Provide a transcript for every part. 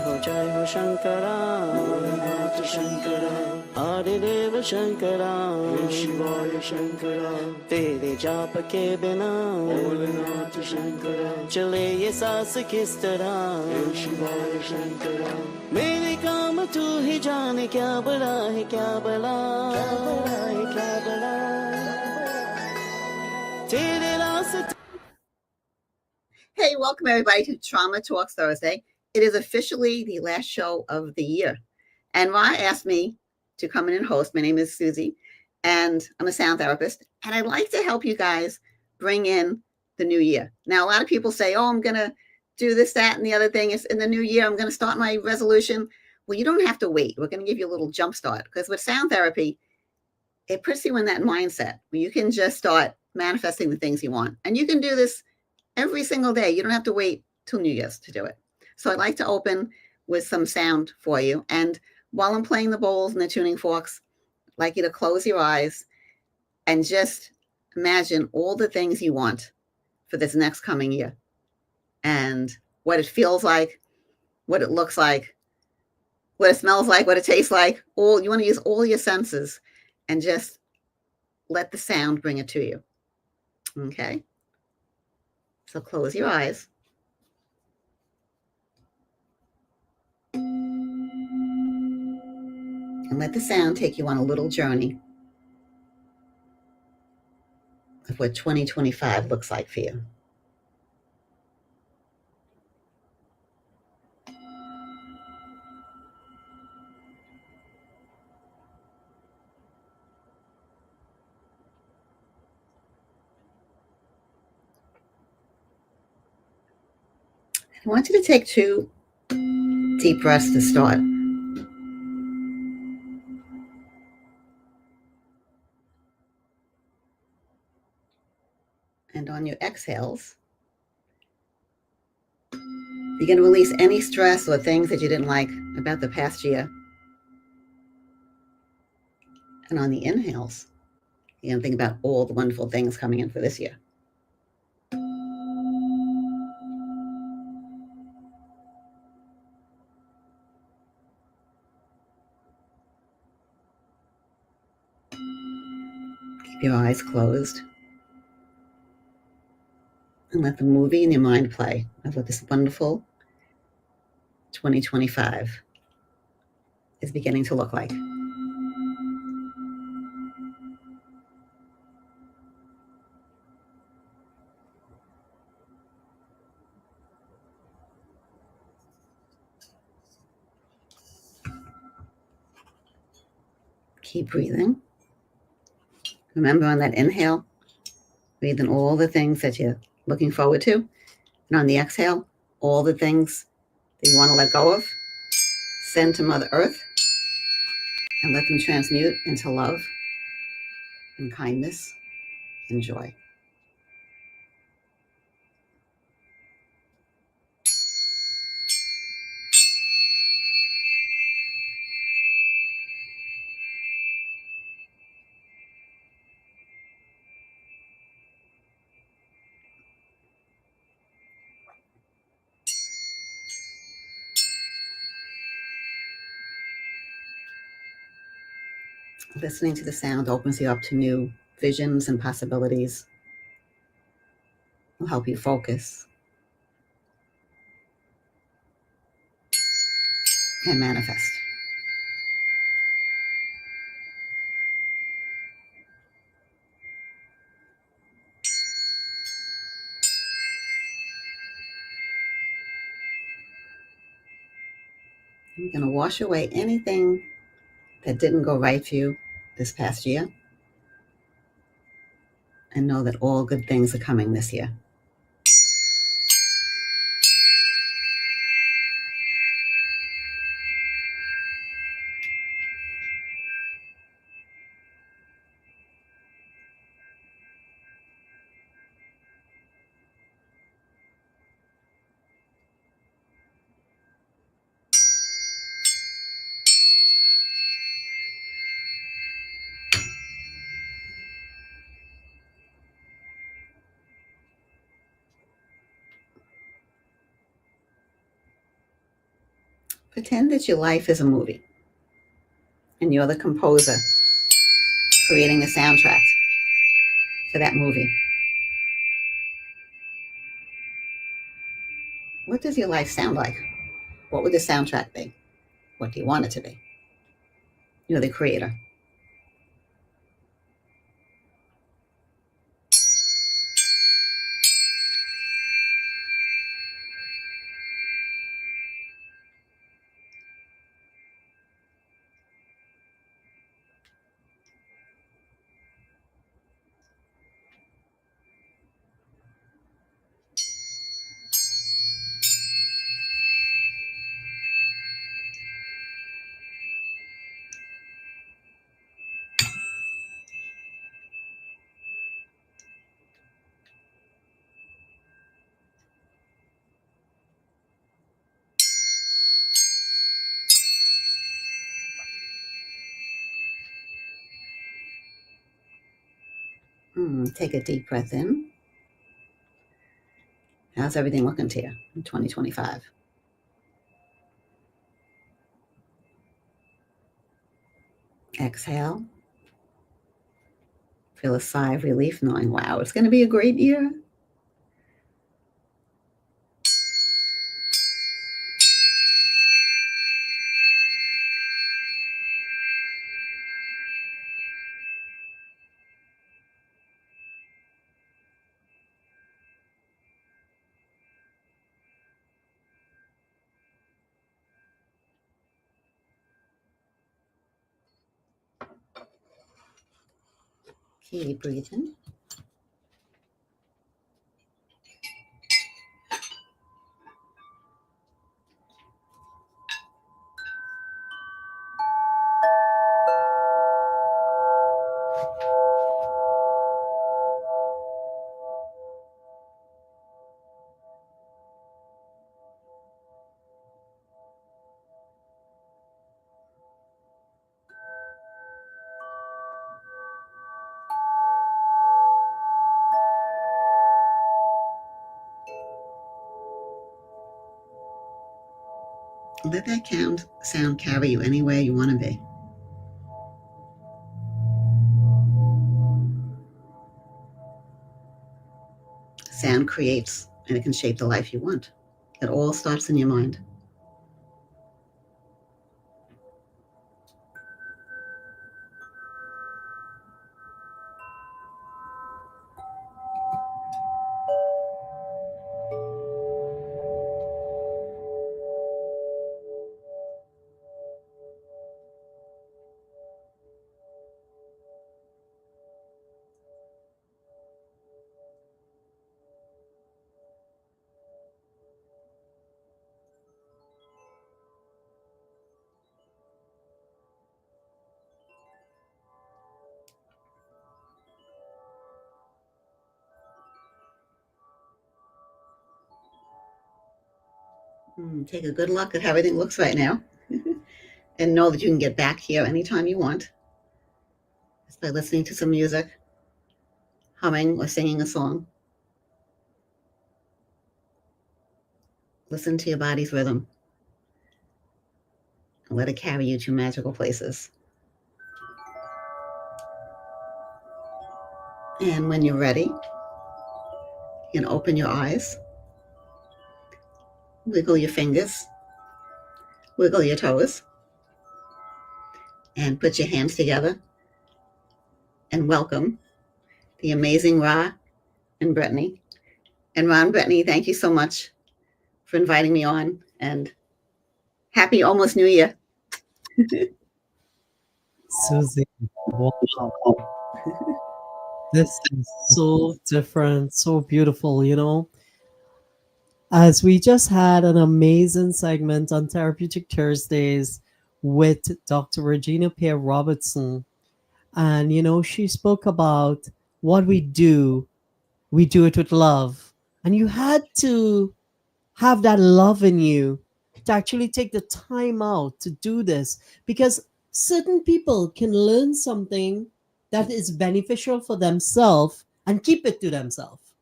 जय हो शंकरा भोलेनाथ शंकरा आदिदेव शंकरा शिवाय शंकरा तेरे जाप के बिना भोलेनाथ शंकरा चले ये सांस किस तरह शिवाय शंकरा मेरे काम तू ही जाने क्या बड़ा है क्या बड़ा है क्या बड़ा तेरे रास्ते. Hey, welcome everybody to Trauma Talks Thursday. It is officially the last show of the year. And Ra asked me to come in and host. My name is Susie, and I'm a sound therapist. And I'd like to help you guys bring in the new year. Now, a lot of people say, oh, I'm going to do this, that, and the other thing. It's in the new year. I'm going to start my resolution. Well, you don't have to wait. We're going to give you a little jump start because with sound therapy, it puts you in that mindset where you can just start manifesting the things you want. And you can do this every single day. You don't have to wait till New Year's to do it. So I'd like to open with some sound for you. And while I'm playing the bowls and the tuning forks, I'd like you to close your eyes and just imagine all the things you want for this next coming year and what it feels like, what it looks like, what it smells like, what it tastes like. You want to use all your senses and just let the sound bring it to you. Okay? So close your eyes. And let the sound take you on a little journey of what 2025 looks like for you. I want you to take 2 deep breaths to start. And on your exhales, you're going to release any stress or things that you didn't like about the past year. And on the inhales, you're going to think about all the wonderful things coming in for this year. Keep your eyes closed. And let the movie in your mind play of what this wonderful 2025 is beginning to look like. Keep breathing. Remember on that inhale, breathe in all the things that you're looking forward to. And on the exhale, all the things that you want to let go of. Send to Mother Earth and let them transmute into love and kindness and joy. Listening to the sound opens you up to new visions and possibilities. Will help you focus and manifest. You're going to wash away anything that didn't go right for you this past year and know that all good things are coming this year. Pretend that your life is a movie and you're the composer creating the soundtrack for that movie. What does your life sound like? What would the soundtrack be? What do you want it to be? You're the creator. Take a deep breath in. How's everything looking to you in 2025? Exhale. Feel a sigh of relief knowing, wow, it's going to be a great year. Keep breathing. Let that sound carry you anywhere you want to be. Sound creates and it can shape the life you want. It all starts in your mind. Take a good look at how everything looks right now and know that you can get back here anytime you want. Just by listening to some music, humming or singing a song. Listen to your body's rhythm and let it carry you to magical places. And when you're ready, you can open your eyes, wiggle your fingers, wiggle your toes, and put your hands together and welcome the amazing Ra and Brittany. And Ron, Brittany, thank you so much for inviting me on, and happy almost New Year. Susie, wow. This is so different, so beautiful, As we just had an amazing segment on Therapeutic Thursdays with Dr. Regina Pierre Robertson. And, she spoke about what we do it with love. And you had to have that love in you to actually take the time out to do this, because certain people can learn something that is beneficial for themselves and keep it to themselves.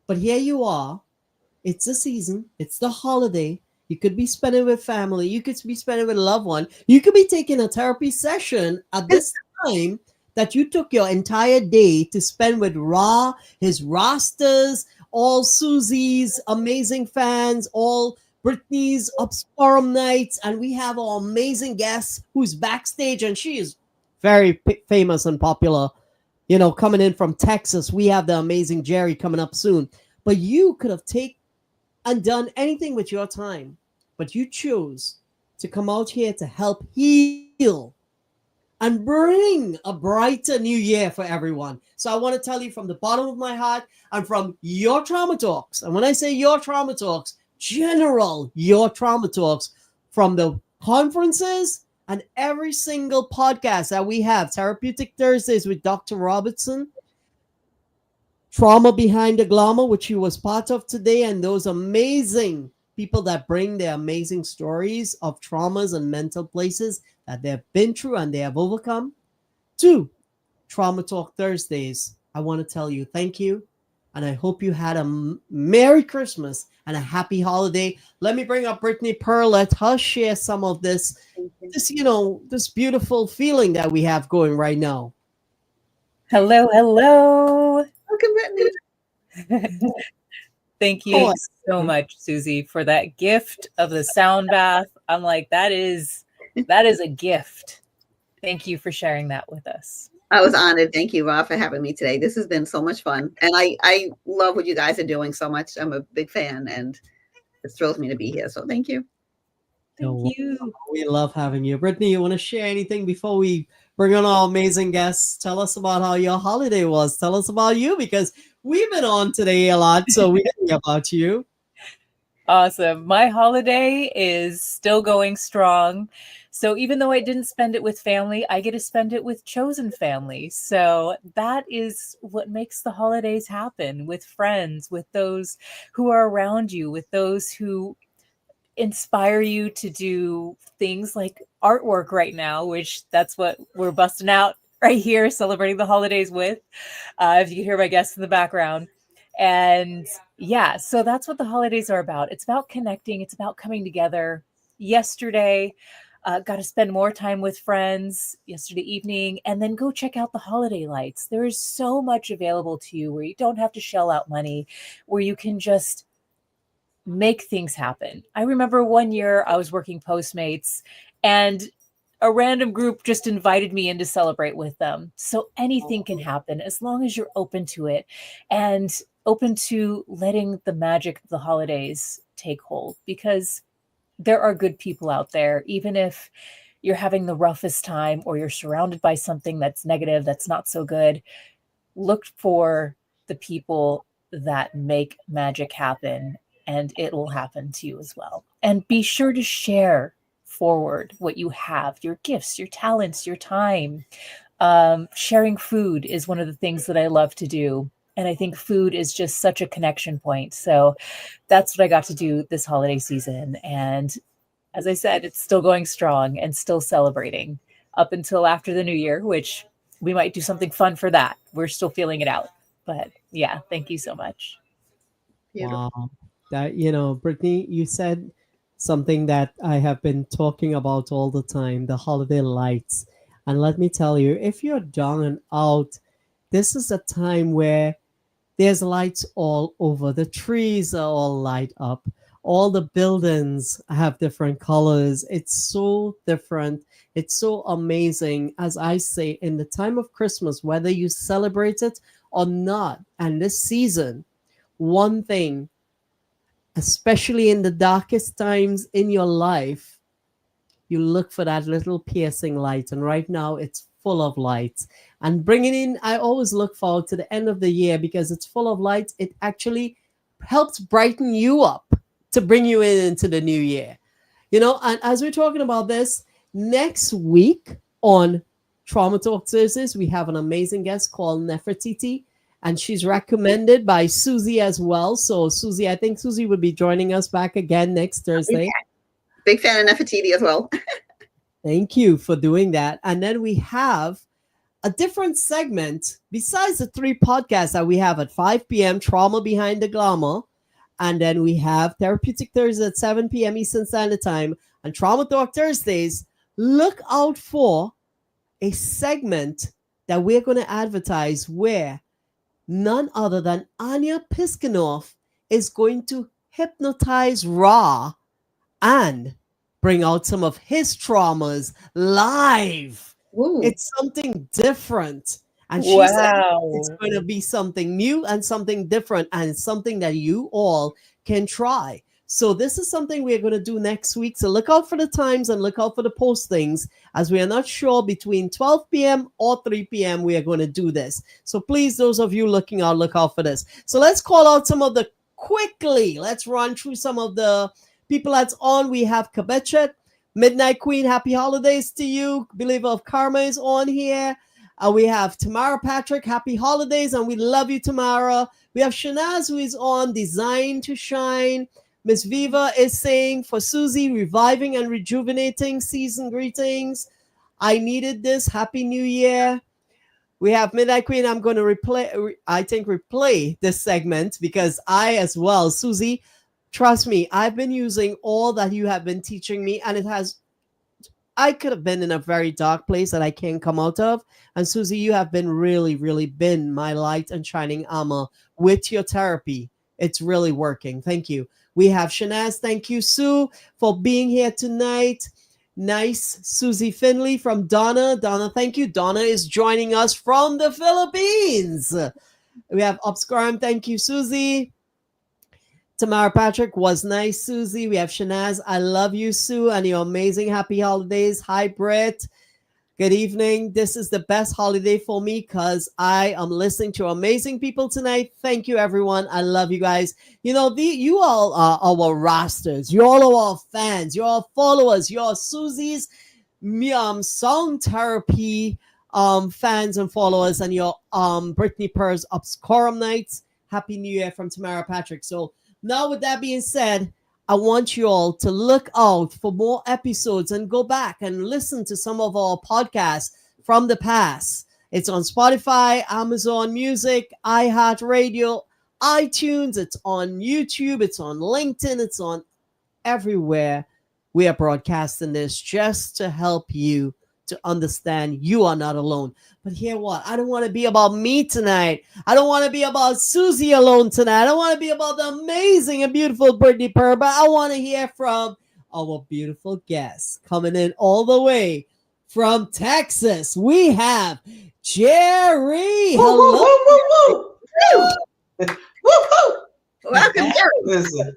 But here you are, it's the season, it's the holiday, You could be spending with family. You could be spending with a loved one. You could be taking a therapy session at this time that you took your entire day to spend with Ra, his Rastas, all Susie's amazing fans, all Brittany's Upsforum nights, and we have our amazing guest who's backstage, and she is very famous and popular. You know, coming in from Texas, we have the amazing Jerry coming up soon. But you could have taken and done anything with your time, but you chose to come out here to help heal and bring a brighter new year for everyone. So I want to tell you from the bottom of my heart and from your Trauma Talks. And when I say your Trauma Talks, general your Trauma Talks, from the conferences and every single podcast that we have, Therapeutic Thursdays with Dr. Robertson, Trauma Behind the Glamour, which you was part of today, and those amazing people that bring their amazing stories of traumas and mental places that they've been through and they have overcome, to Trauma Talk Thursdays. I want to tell you thank you, and I hope you had a Merry Christmas and a happy holiday. Let me bring up Brittany Pearl. Let her share some of this, this beautiful feeling that we have going right now. Hello. Welcome, Brittany. Thank you so much, Susie, for that gift of the sound bath. I'm like, that is a gift. Thank you for sharing that with us. I was honored. Thank you, Rob, for having me today. This has been so much fun. And I love what you guys are doing so much. I'm a big fan, and it thrills me to be here. So thank you. Thank you. We love having you. Brittany, you want to share anything before we bring on our amazing guests? Tell us about how your holiday was. Tell us about you, because we've been on today a lot, so we didn't hear about you. Awesome. My holiday is still going strong. So even though I didn't spend it with family, I get to spend it with chosen family. So that is what makes the holidays happen, with friends, with those who are around you, with those who inspire you to do things like artwork right now, which that's what we're busting out right here, celebrating the holidays with. If you can hear my guests in the background. And yeah, so that's what the holidays are about. It's about connecting. It's about coming together. Yesterday, got to spend more time with friends yesterday evening, and then go check out the holiday lights. There is so much available to you where you don't have to shell out money, where you can just make things happen. I remember one year I was working Postmates, and a random group just invited me in to celebrate with them. So anything can happen as long as you're open to it and open to letting the magic of the holidays take hold, because there are good people out there. Even if you're having the roughest time or you're surrounded by something that's negative, that's not so good, look for the people that make magic happen, and it will happen to you as well. And be sure to share forward what you have, your gifts, your talents, your time. Sharing food is one of the things that I love to do. And I think food is just such a connection point. So that's what I got to do this holiday season. And as I said, it's still going strong and still celebrating up until after the new year, which we might do something fun for that. We're still feeling it out. But yeah, thank you so much. Beautiful. Wow. That, Brittany, you said something that I have been talking about all the time, the holiday lights. And let me tell you, if you're down and out, this is a time where there's lights all over. The trees are all light up. All the buildings have different colors. It's so different. It's so amazing. As I say, in the time of Christmas, whether you celebrate it or not, and this season, one thing, especially in the darkest times in your life, you look for that little piercing light. And right now it's full of lights. And bringing in, I always look forward to the end of the year because it's full of lights. It actually helps brighten you up to bring you into the new year. And as we're talking about this, next week on Trauma Talk Thursdays, we have an amazing guest called Nefertiti, and she's recommended by Susie as well. So Susie, I think Susie would be joining us back again next Thursday. Big fan of Nefertiti as well. Thank you for doing that. And then we have a different segment besides the 3 podcasts that we have at 5 p.m. Trauma Behind the Glamour, And then we have Therapeutic Thursdays at 7 p.m. Eastern Standard Time and Trauma Talk Thursdays. Look out for a segment that we're going to advertise where none other than Anya Piskanoff is going to hypnotize Ra and bring out some of his traumas live. Ooh. It's something different. And she said it's going to be something new and something different and something that you all can try. So this is something we're going to do next week. So look out for the times and look out for the postings, as we are not sure between 12 p.m. or 3 p.m. we are going to do this. So please, those of you looking out, look out for this. So let's call out some of the quickly. Let's run through some of the people that's on. We have Kabechet, Midnight Queen. Happy holidays to you. Believer of Karma is on here. We have Tamara Patrick. Happy holidays, and we love you, Tamara. We have Shanaz, who is on Design to Shine. Miss Viva is saying, for Susie, reviving and rejuvenating season greetings. I needed this. Happy New Year. We have Midnight Queen. I'm going to replay this segment because I as well, Susie, trust me, I've been using all that you have been teaching me, and I could have been in a very dark place that I can't come out of. And Susie, you have been really, really been my light and shining armor with your therapy. It's really working. Thank you. We have Shanaz. Thank you, Sue, for being here tonight. Nice. Susie Finley from Donna. Donna, thank you. Donna is joining us from the Philippines. We have Upscarm. Thank you, Susie. Tamara Patrick was nice, Susie. We have Shanaz. I love you, Sue, and your amazing happy holidays. Hi, Britt. Good evening. This is the best holiday for me because I am listening to amazing people tonight. Thank you, everyone. I love you guys. You know, you all are our rosters. You all are our fans. You're our followers. You're Susie's Sound Therapy fans and followers, and your Brittany Purr's Obscurum Nights. Happy New Year from Tamara Patrick. So now, with that being said, I want you all to look out for more episodes and go back and listen to some of our podcasts from the past. It's on Spotify, Amazon Music, iHeartRadio, iTunes. It's on YouTube. It's on LinkedIn. It's on everywhere. We are broadcasting this just to help you to understand you are not alone. But hear what? I don't want to be about me tonight. I don't want to be about Susie alone tonight. I don't want to be about the amazing and beautiful Brittany Purr, but I want to hear from our beautiful guests coming in all the way from Texas. We have Jerry. Hello. Woo, woo, woo, woo. Welcome, Jerry. Listen,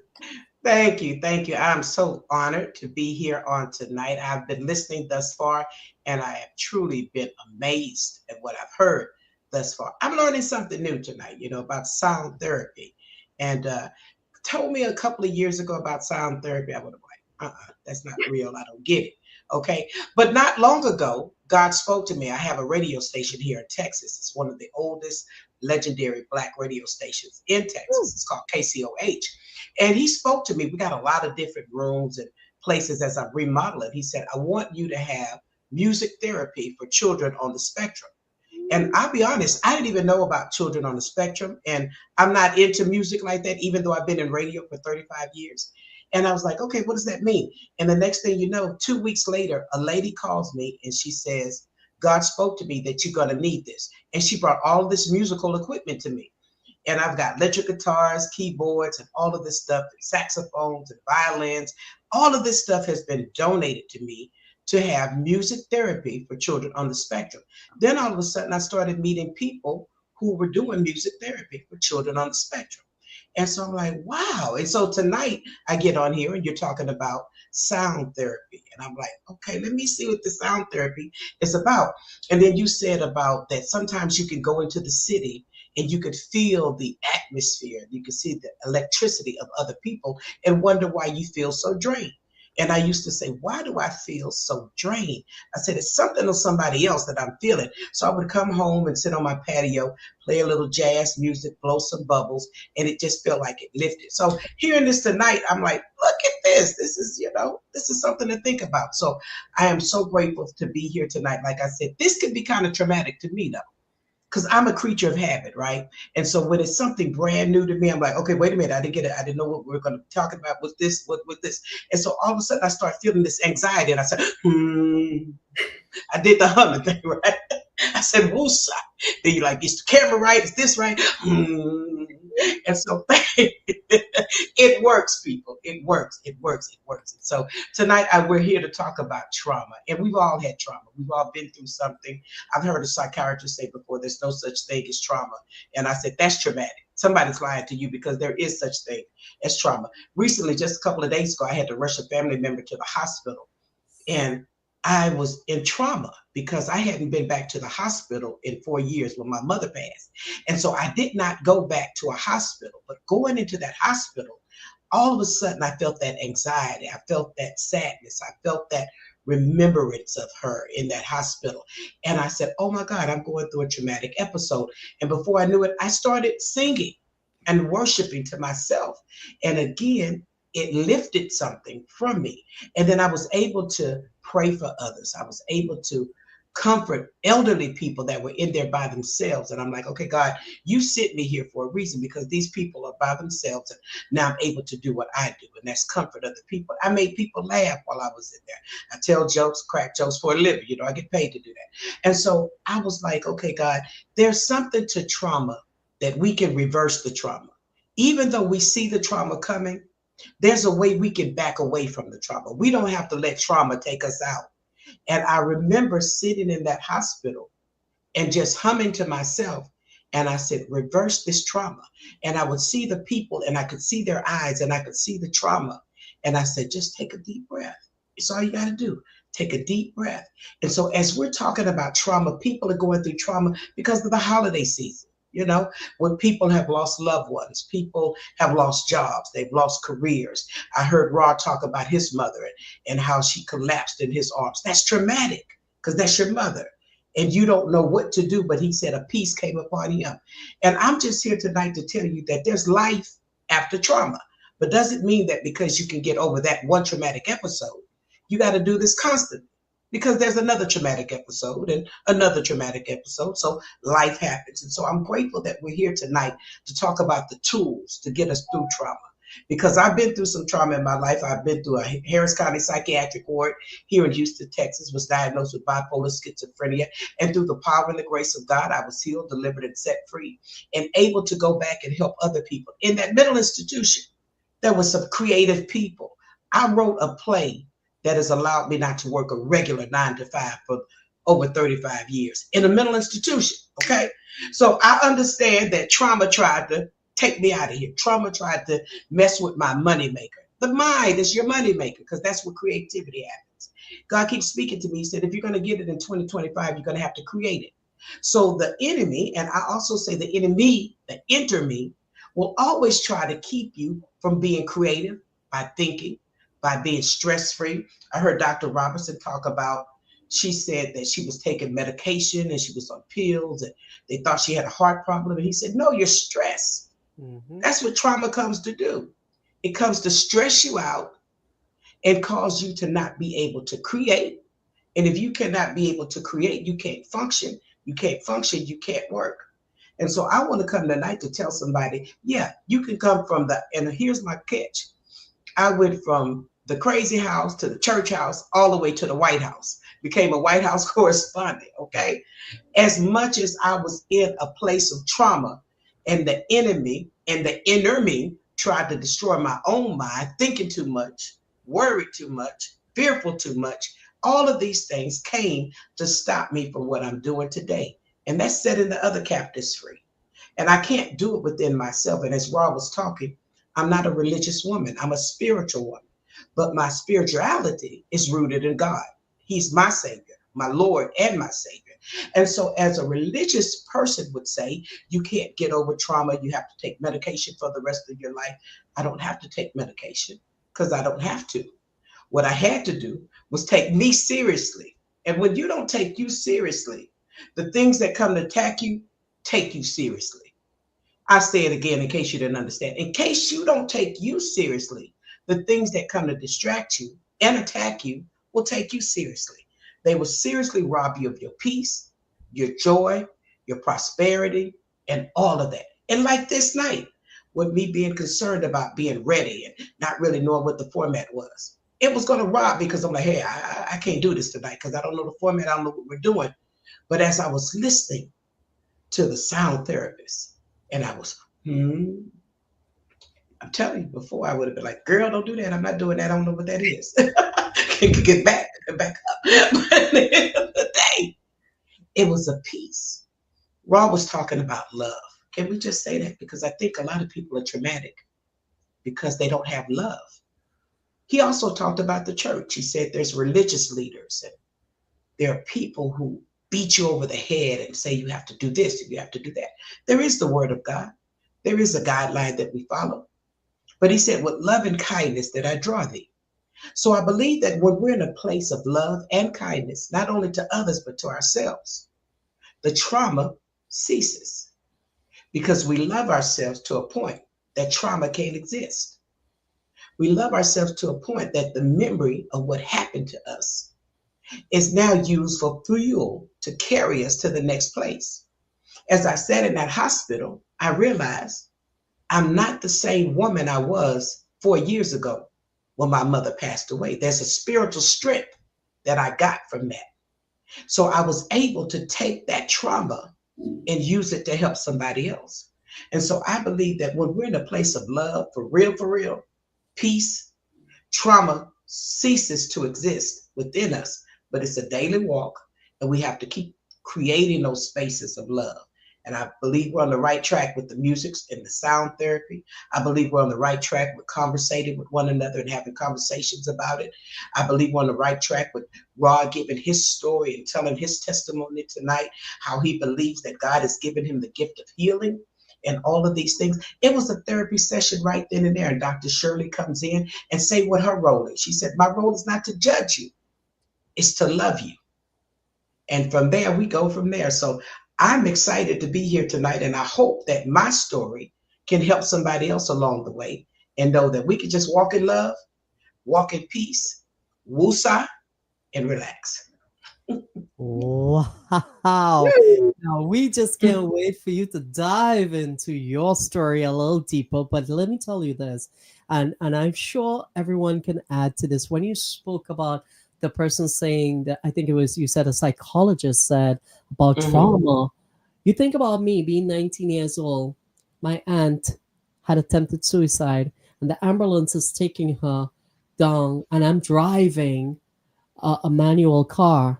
thank you. I'm so honored to be here on tonight. I've been listening thus far, and I have truly been amazed at what I've heard thus far. I'm learning something new tonight, about sound therapy. And told me a couple of years ago about sound therapy. I would have like, that's not real. I don't get it. Okay. But not long ago, God spoke to me. I have a radio station here in Texas. It's one of the oldest legendary Black radio stations in Texas. It's called KCOH. And he spoke to me. We got a lot of different rooms and places as I remodel it. He said, I want you to have music therapy for children on the spectrum. And I'll be honest, I didn't even know about children on the spectrum. And I'm not into music like that, even though I've been in radio for 35 years. And I was like, okay, what does that mean? And the next thing you know, 2 weeks later, a lady calls me and she says, God spoke to me that you're going to need this. And she brought all this musical equipment to me. And I've got electric guitars, keyboards, and all of this stuff, and saxophones and violins. All of this stuff has been donated to me to have music therapy for children on the spectrum. Then all of a sudden, I started meeting people who were doing music therapy for children on the spectrum. And so I'm like, wow. And so tonight I get on here and you're talking about sound therapy. And I'm like, okay, let me see what the sound therapy is about. And then you said about that sometimes you can go into the city and you could feel the atmosphere. You could see the electricity of other people and wonder why you feel so drained. And I used to say, why do I feel so drained? I said, it's something or somebody else that I'm feeling. So I would come home and sit on my patio, play a little jazz music, blow some bubbles, and it just felt like it lifted. So hearing this tonight, I'm like, look at this. This is something to think about. So I am so grateful to be here tonight. Like I said, this could be kind of traumatic to me, though. because I'm a creature of habit, right? And so when it's something brand new to me, I'm like, okay, wait a minute, I didn't get it. I didn't know what we were going to talk about with this, with this. And so all of a sudden I start feeling this anxiety, and I said, I did the humming thing, right? I said, woosah. Then you're like, is the camera right? Is this right? And so it works, people. It works. It works. It works. So tonight we're here to talk about trauma, and we've all had trauma. We've all been through something. I've heard a psychiatrist say before, there's no such thing as trauma. And I said, that's traumatic. Somebody's lying to you, because there is such thing as trauma. Recently, just a couple of days ago, I had to rush a family member to the hospital, and I was in trauma because I hadn't been back to the hospital in 4 years when my mother passed. And so I did not go back to a hospital, but going into that hospital, all of a sudden I felt that anxiety. I felt that sadness. I felt that remembrance of her in that hospital. And I said, oh my God, I'm going through a traumatic episode. And before I knew it, I started singing and worshiping to myself. And again, it lifted something from me. And then I was able to pray for others. I was able to comfort elderly people that were in there by themselves. And I'm like, okay, God, you sent me here for a reason, because these people are by themselves. And now I'm able to do what I do, and that's comfort other people. I made people laugh while I was in there. I tell jokes, crack jokes for a living. You know, I get paid to do that. And so I was like, okay, God, there's something to trauma that we can reverse the trauma. Even though we see the trauma coming, there's a way we can back away from the trauma. We don't have to let trauma take us out. And I remember sitting in that hospital and just humming to myself. And I said, reverse this trauma. And I would see the people, and I could see their eyes, and I could see the trauma. And I said, just take a deep breath. It's all you got to do. Take a deep breath. And so as we're talking about trauma, people are going through trauma because of the holiday season. You know, when people have lost loved ones, people have lost jobs, they've lost careers. I heard Rod talk about his mother and how she collapsed in his arms. That's traumatic, because that's your mother. And you don't know what to do, but he said a peace came upon him. And I'm just here tonight to tell you that there's life after trauma. But doesn't mean that because you can get over that one traumatic episode, you got to do this constantly. Because there's another traumatic episode and another traumatic episode. So life happens. And so I'm grateful that we're here tonight to talk about the tools to get us through trauma. Because I've been through some trauma in my life. I've been through a Harris County psychiatric ward here in Houston, Texas, was diagnosed with bipolar schizophrenia. And through the power and the grace of God, I was healed, delivered, and set free, and able to go back and help other people. In that mental institution, there were some creative people. I wrote a play that has allowed me not to work a regular 9 to 5 for over 35 years in a mental institution, okay? So I understand that trauma tried to take me out of here. Trauma tried to mess with my moneymaker. The mind is your moneymaker, because that's where creativity happens. God keeps speaking to me. He said, if you're going to get it in 2025, you're going to have to create it. So the enemy, and I also say the enemy, the enter me, will always try to keep you from being creative by thinking, by being stress-free. I heard Dr. Robertson talk about, she said that she was taking medication and she was on pills, and they thought she had a heart problem. And he said, no, you're stressed. That's what trauma comes to do. It comes to stress you out and cause you to not be able to create. And if you cannot be able to create, you can't function. You can't function, you can't work. And so I want to come tonight to tell somebody, yeah, you can come from and here's my catch. I went from the crazy house to the church house, all the way to the White House, became a White House correspondent, okay? As much as I was in a place of trauma, and the enemy and the inner me tried to destroy my own mind, thinking too much, worried too much, fearful too much, all of these things came to stop me from what I'm doing today. And that's setting the other captives free. And I can't do it within myself. And as Rob was talking, I'm not a religious woman. I'm a spiritual woman. But my spirituality is rooted in God. He's my Savior, my Lord and my Savior. And so as a religious person would say, you can't get over trauma. You have to take medication for the rest of your life. I don't have to take medication because I don't have to. What I had to do was take me seriously. And when you don't take you seriously, the things that come to attack you, take you seriously. I say it again in case you didn't understand. In case you don't take you seriously, the things that come to distract you and attack you will take you seriously. They will seriously rob you of your peace, your joy, your prosperity, and all of that. And like this night, with me being concerned about being ready and not really knowing what the format was, it was going to rob me because I'm like, hey, I can't do this tonight because I don't know the format. I don't know what we're doing. But as I was listening to the sound therapist, and I was, I'm telling you, before I would have been like, girl, don't do that. I'm not doing that. I don't know what that is. Get back up. But at the end of the day, it was a peace. Rob was talking about love. Can we just say that? Because I think a lot of people are traumatic because they don't have love. He also talked about the church. He said there's religious leaders and there are people who beat you over the head and say you have to do this and you have to do that. There is the word of God. There is a guideline that we follow. But he said, with love and kindness that I draw thee. So I believe that when we're in a place of love and kindness, not only to others, but to ourselves, the trauma ceases because we love ourselves to a point that trauma can't exist. We love ourselves to a point that the memory of what happened to us is now used for fuel to carry us to the next place. As I sat in that hospital, I realized I'm not the same woman I was 4 years ago when my mother passed away. There's a spiritual strength that I got from that. So I was able to take that trauma and use it to help somebody else. And so I believe that when we're in a place of love, for real, peace, trauma ceases to exist within us, but it's a daily walk and we have to keep creating those spaces of love. And I believe we're on the right track with the music and the sound therapy. I believe we're on the right track with conversating with one another and having conversations about it. I believe we're on the right track with Rod giving his story and telling his testimony tonight, how he believes that God has given him the gift of healing and all of these things. It was a therapy session right then and there. And Dr. Shirley comes in and say what her role is. She said, my role is not to judge you, it's to love you. And from there, we go from there. So I'm excited to be here tonight, and I hope that my story can help somebody else along the way and know that we can just walk in love, walk in peace, woosah, and relax. Wow. Now, we just can't wait for you to dive into your story a little deeper. But let me tell you this, and I'm sure everyone can add to this. When you spoke about the person saying that, I think it was, you said a psychologist said about trauma. You think about me being 19 years old. My aunt had attempted suicide, and the ambulance is taking her down, and I'm driving a manual car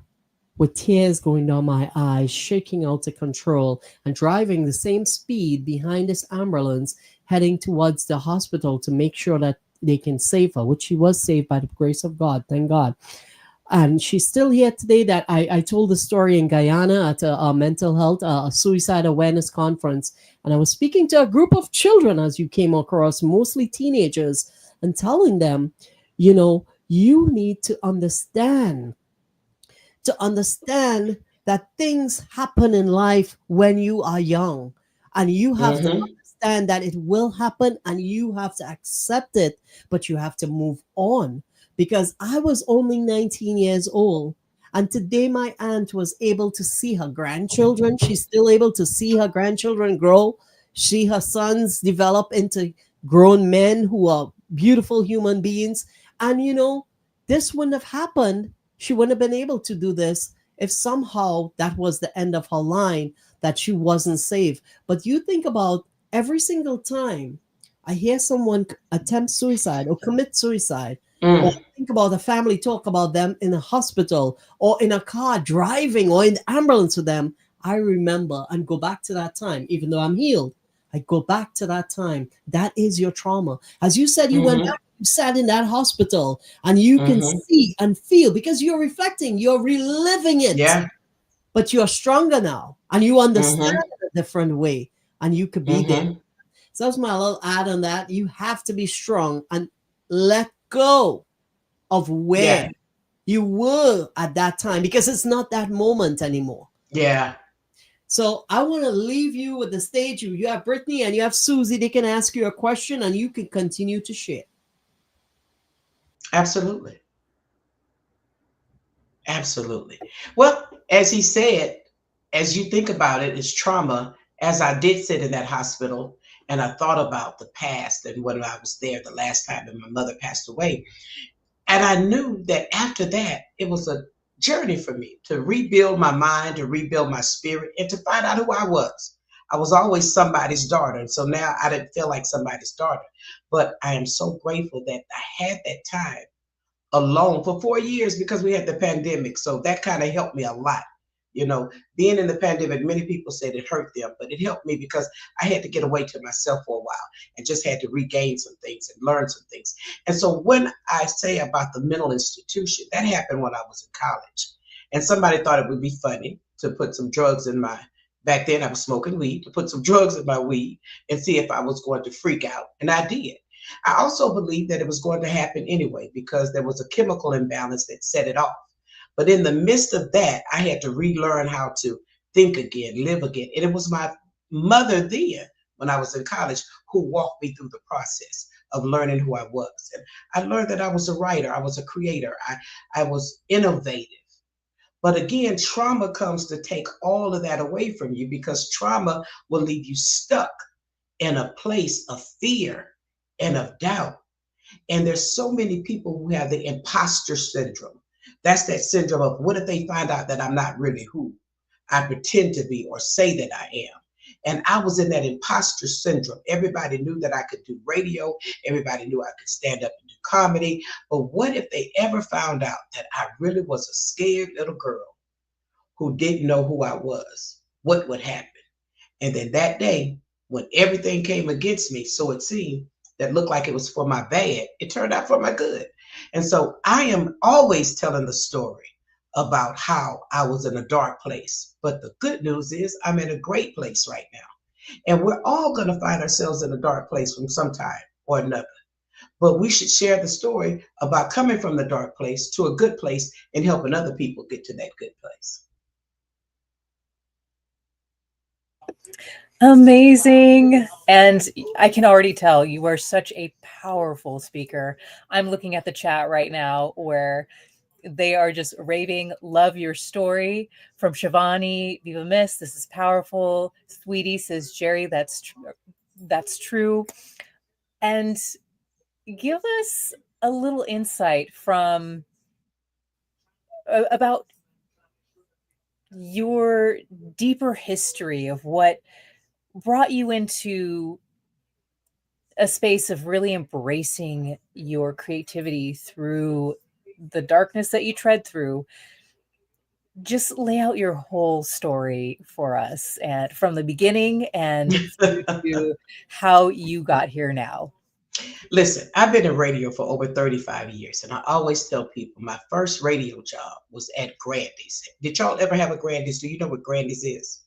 with tears going down my eyes, shaking out of control, and driving the same speed behind this ambulance, heading towards the hospital to make sure that they can save her, which she was saved by the grace of God, thank God. And she's still here today. That I told the story in Guyana at a mental health, a suicide awareness conference. And I was speaking to a group of children, as you came across, mostly teenagers, and telling them, you know, you need to understand that things happen in life when you are young. And you have to understand that it will happen and you have to accept it, but you have to move on. Because I was only 19 years old, and today my aunt was able to see her grandchildren. She's still able to see her grandchildren grow, see her sons develop into grown men who are beautiful human beings. And, you know, this wouldn't have happened. She wouldn't have been able to do this if somehow that was the end of her line, that she wasn't safe. But you think about every single time I hear someone attempt suicide or commit suicide, or think about a family talk about them in a hospital or in a car driving or in the ambulance with them, I remember and go back to that time. Even though I'm healed, I go back to that time. That is your trauma. As you said, you went back, you sat in that hospital, and you can see and feel, because you're reflecting, you're reliving it. Yeah. But you're stronger now, and you understand it a different way, and you could be there. So that's my little add on that. You have to be strong and let go of where you were at that time, because it's not that moment anymore. Yeah. So I want to leave you with the stage. You have Brittany and you have Susie. They can ask you a question and you can continue to share. Absolutely. Absolutely. Well, as he said, as you think about it, it's trauma. As I did sit in that hospital and I thought about the past and when I was there the last time and my mother passed away, and I knew that after that, it was a journey for me to rebuild my mind, to rebuild my spirit, and to find out who I was. I was always somebody's daughter. And so now I didn't feel like somebody's daughter. But I am so grateful that I had that time alone for 4 years because we had the pandemic. So that kind of helped me a lot. You know, being in the pandemic, many people said it hurt them, but it helped me because I had to get away to myself for a while and just had to regain some things and learn some things. And so when I say about the mental institution, that happened when I was in college. And somebody thought it would be funny to put some drugs in my, back then I was smoking weed, to put some drugs in my weed and see if I was going to freak out. And I did. I also believed that it was going to happen anyway because there was a chemical imbalance that set it off. But in the midst of that, I had to relearn how to think again, live again. And it was my mother then, when I was in college, who walked me through the process of learning who I was. And I learned that I was a writer, I was a creator, I was innovative. But again, trauma comes to take all of that away from you because trauma will leave you stuck in a place of fear and of doubt. And there's so many people who have the imposter syndrome. That's that syndrome of what if they find out that I'm not really who I pretend to be or say that I am. And I was in that imposter syndrome. Everybody knew that I could do radio. Everybody knew I could stand up and do comedy. But what if they ever found out that I really was a scared little girl who didn't know who I was? What would happen? And then that day, when everything came against me, so it seemed, that looked like it was for my bad, it turned out for my good. And so I am always telling the story about how I was in a dark place. But the good news is I'm in a great place right now. And we're all going to find ourselves in a dark place from some time or another. But we should share the story about coming from the dark place to a good place and helping other people get to that good place. Amazing. And I can already tell you are such a powerful speaker. I'm looking at the chat right now where they are just raving, love your story. From Shivani, Viva Miss, this is powerful. Sweetie says, Jerry, that's true. And give us a little insight from about your deeper history of what brought you into a space of really embracing your creativity through the darkness that you tread through. Just lay out your whole story for us, and from the beginning and through to how you got here now. Listen, I've been in radio for over 35 years, and I always tell people my first radio job was at Grandy's. Did y'all ever have a Grandy's? Do you know what Grandy's is?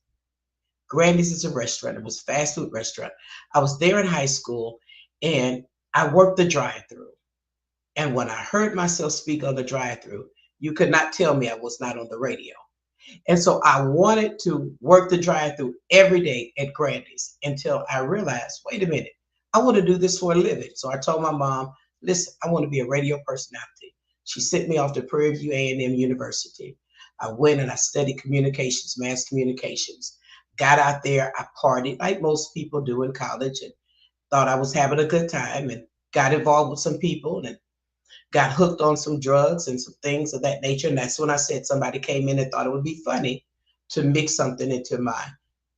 Grandy's is a restaurant. It was a fast food restaurant. I was there in high school, and I worked the drive-through. And when I heard myself speak on the drive-through, you could not tell me I was not on the radio. And so I wanted to work the drive-through every day at Grandy's until I realized, wait a minute, I want to do this for a living. So I told my mom, listen, I want to be a radio personality. She sent me off to Prairie View A&M University. I went and I studied communications, mass communications. Got out there, I partied like most people do in college and thought I was having a good time and got involved with some people and got hooked on some drugs and some things of that nature. And that's when I said somebody came in and thought it would be funny to mix something into my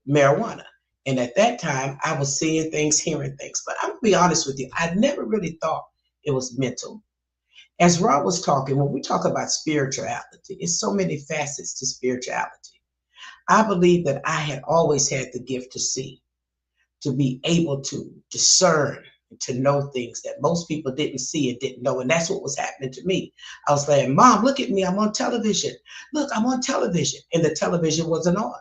marijuana. And at that time, I was seeing things, hearing things. But I'm gonna be honest with you, I never really thought it was mental. As Rob was talking, when we talk about spirituality, it's so many facets to spirituality. I believe that I had always had the gift to see, to be able to discern, to know things that most people didn't see and didn't know. And that's what was happening to me. I was like, Mom, look at me. I'm on television. Look, I'm on television. And the television wasn't on.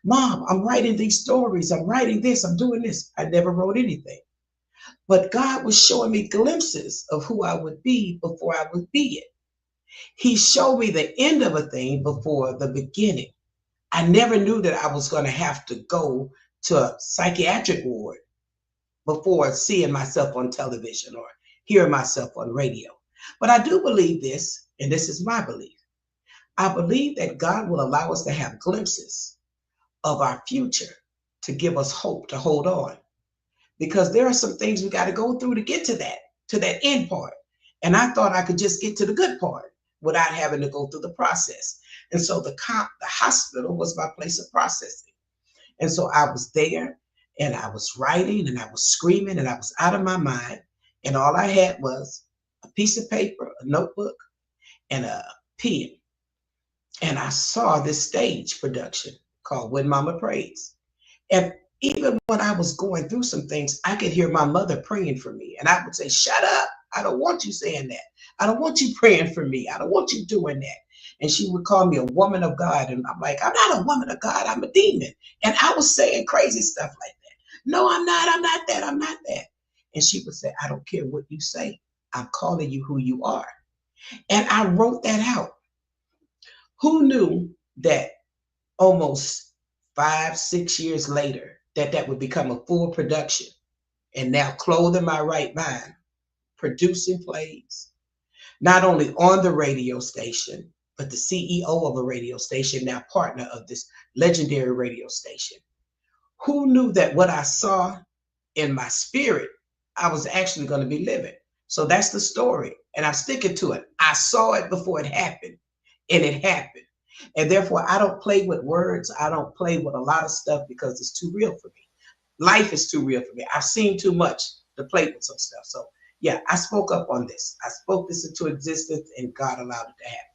Mom, I'm writing these stories. I'm writing this. I'm doing this. I never wrote anything. But God was showing me glimpses of who I would be before I would be it. He showed me the end of a thing before the beginning. I never knew that I was going to have to go to a psychiatric ward before seeing myself on television or hearing myself on radio. But I do believe this, and this is my belief. I believe that God will allow us to have glimpses of our future to give us hope to hold on. Because there are some things we got to go through to get to that end part. And I thought I could just get to the good part without having to go through the process. And so the hospital was my place of processing. And so I was there and I was writing and I was screaming and I was out of my mind. And all I had was a piece of paper, a notebook, and a pen. And I saw this stage production called When Mama Prays. And even when I was going through some things, I could hear my mother praying for me. And I would say, shut up. I don't want you saying that. I don't want you praying for me. I don't want you doing that. And she would call me a woman of God. And I'm like, I'm not a woman of God. I'm a demon. And I was saying crazy stuff like that. No, I'm not. I'm not that. I'm not that. And she would say, I don't care what you say. I'm calling you who you are. And I wrote that out. Who knew that almost 5-6 years later, that would become a full production? And now clothed in my right mind, producing plays, not only on the radio station, but the CEO of a radio station, now partner of this legendary radio station. Who knew that what I saw in my spirit, I was actually going to be living? So that's the story. And I'm sticking to it. I saw it before it happened, and it happened. And therefore, I don't play with words. I don't play with a lot of stuff because it's too real for me. Life is too real for me. I've seen too much to play with some stuff. So yeah, I spoke up on this. I spoke this into existence and God allowed it to happen.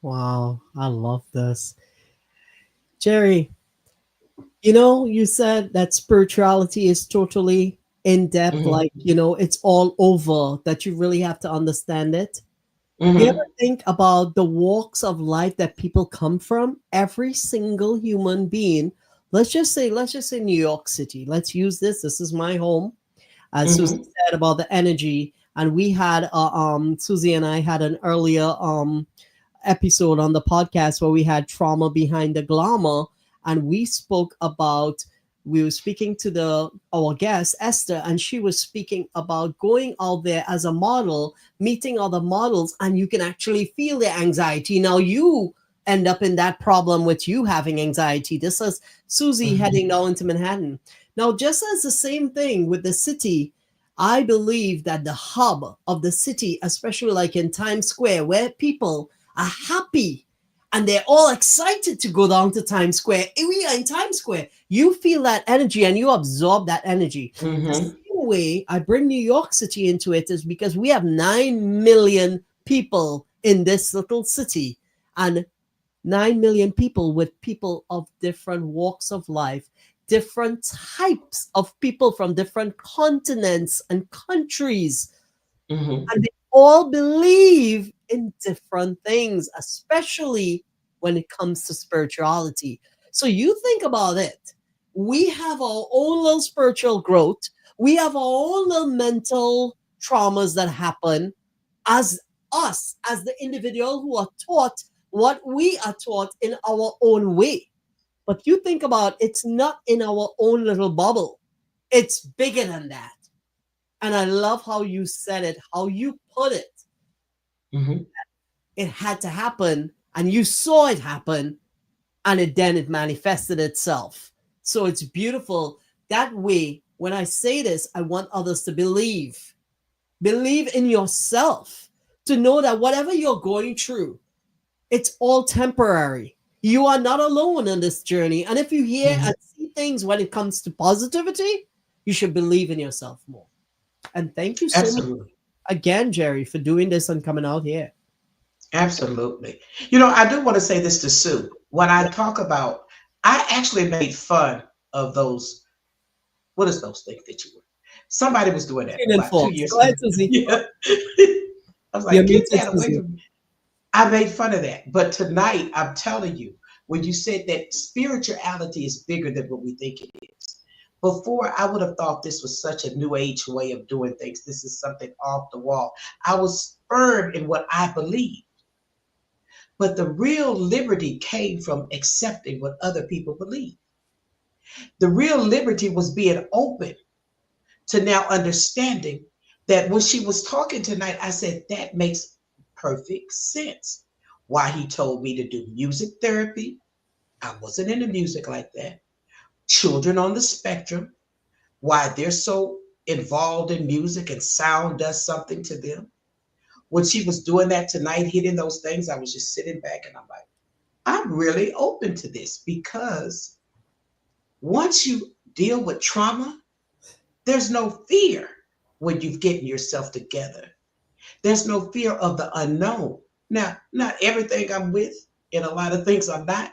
Wow, I love this. Jerry, you said that spirituality is totally in depth, like, it's all over, that you really have to understand it. You ever think about the walks of life that people come from? Every single human being, let's just say New York City. Let's use this. This is my home. As Susie said about the energy, and we had Susie and I had an earlier episode on the podcast where we had trauma behind the glamour, and we were speaking to our guest Esther, and she was speaking about going out there as a model, meeting other models, and you can actually feel their anxiety. Now you end up in that problem with you having anxiety. This is Susie heading down into Manhattan. Now, just as the same thing with the city, I believe that the hub of the city, especially like in Times Square, where people are happy and they're all excited to go down to Times Square. We are in Times Square. You feel that energy and you absorb that energy. The same way I bring New York City into it is because we have 9 million people in this little city, and 9 million people with people of different walks of life, different types of people from different continents and countries. And they all believe in different things, especially when it comes to spirituality. So you think about it. We have our own little spiritual growth. We have our own little mental traumas that happen as us, as the individual who are taught what we are taught in our own way. But you think about it's not in our own little bubble. It's bigger than that. And I love how you said it, how you put it. It had to happen, and you saw it happen, and then it manifested itself. So it's beautiful. That way, when I say this, I want others to believe. Believe in yourself, to know that whatever you're going through, it's all temporary. You are not alone in this journey. And if you hear and see things when it comes to positivity, you should believe in yourself more. And thank you so much again, Jerry, for doing this and coming out here. Absolutely. I do want to say this to Sue. When I talk about, I actually made fun of those, what is those things that you were? Somebody was doing that about 2 years ago. Yeah. I was like, get that away from me. I made fun of that. But tonight, I'm telling you, when you said that spirituality is bigger than what we think it is. Before, I would have thought this was such a new age way of doing things. This is something off the wall. I was firm in what I believed. But the real liberty came from accepting what other people believe. The real liberty was being open to now understanding that when she was talking tonight, I said, that makes perfect sense. Why he told me to do music therapy, I wasn't into music like that. Children on the spectrum, why they're so involved in music and sound does something to them. When she was doing that tonight, hitting those things, I was just sitting back and I'm like, I'm really open to this, because once you deal with trauma, there's no fear when you've getting yourself together. There's no fear of the unknown. Now, not everything I'm with, and a lot of things I'm not,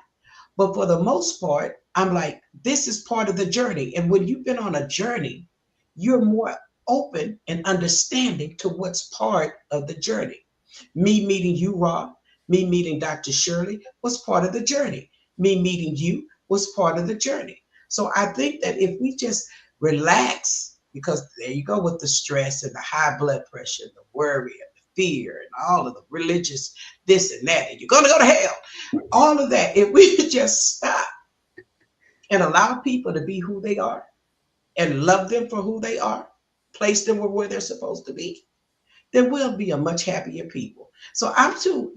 but for the most part, I'm like, this is part of the journey. And when you've been on a journey, you're more open and understanding to what's part of the journey. Me meeting you, Rob, me meeting Dr. Shirley was part of the journey. Me meeting you was part of the journey. So I think that if we just relax, because there you go with the stress and the high blood pressure, and the worry and the fear and all of the religious this and that, and you're going to go to hell, all of that, if we could just stop and allow people to be who they are and love them for who they are, place them where they're supposed to be, then we'll be a much happier people. So I'm too,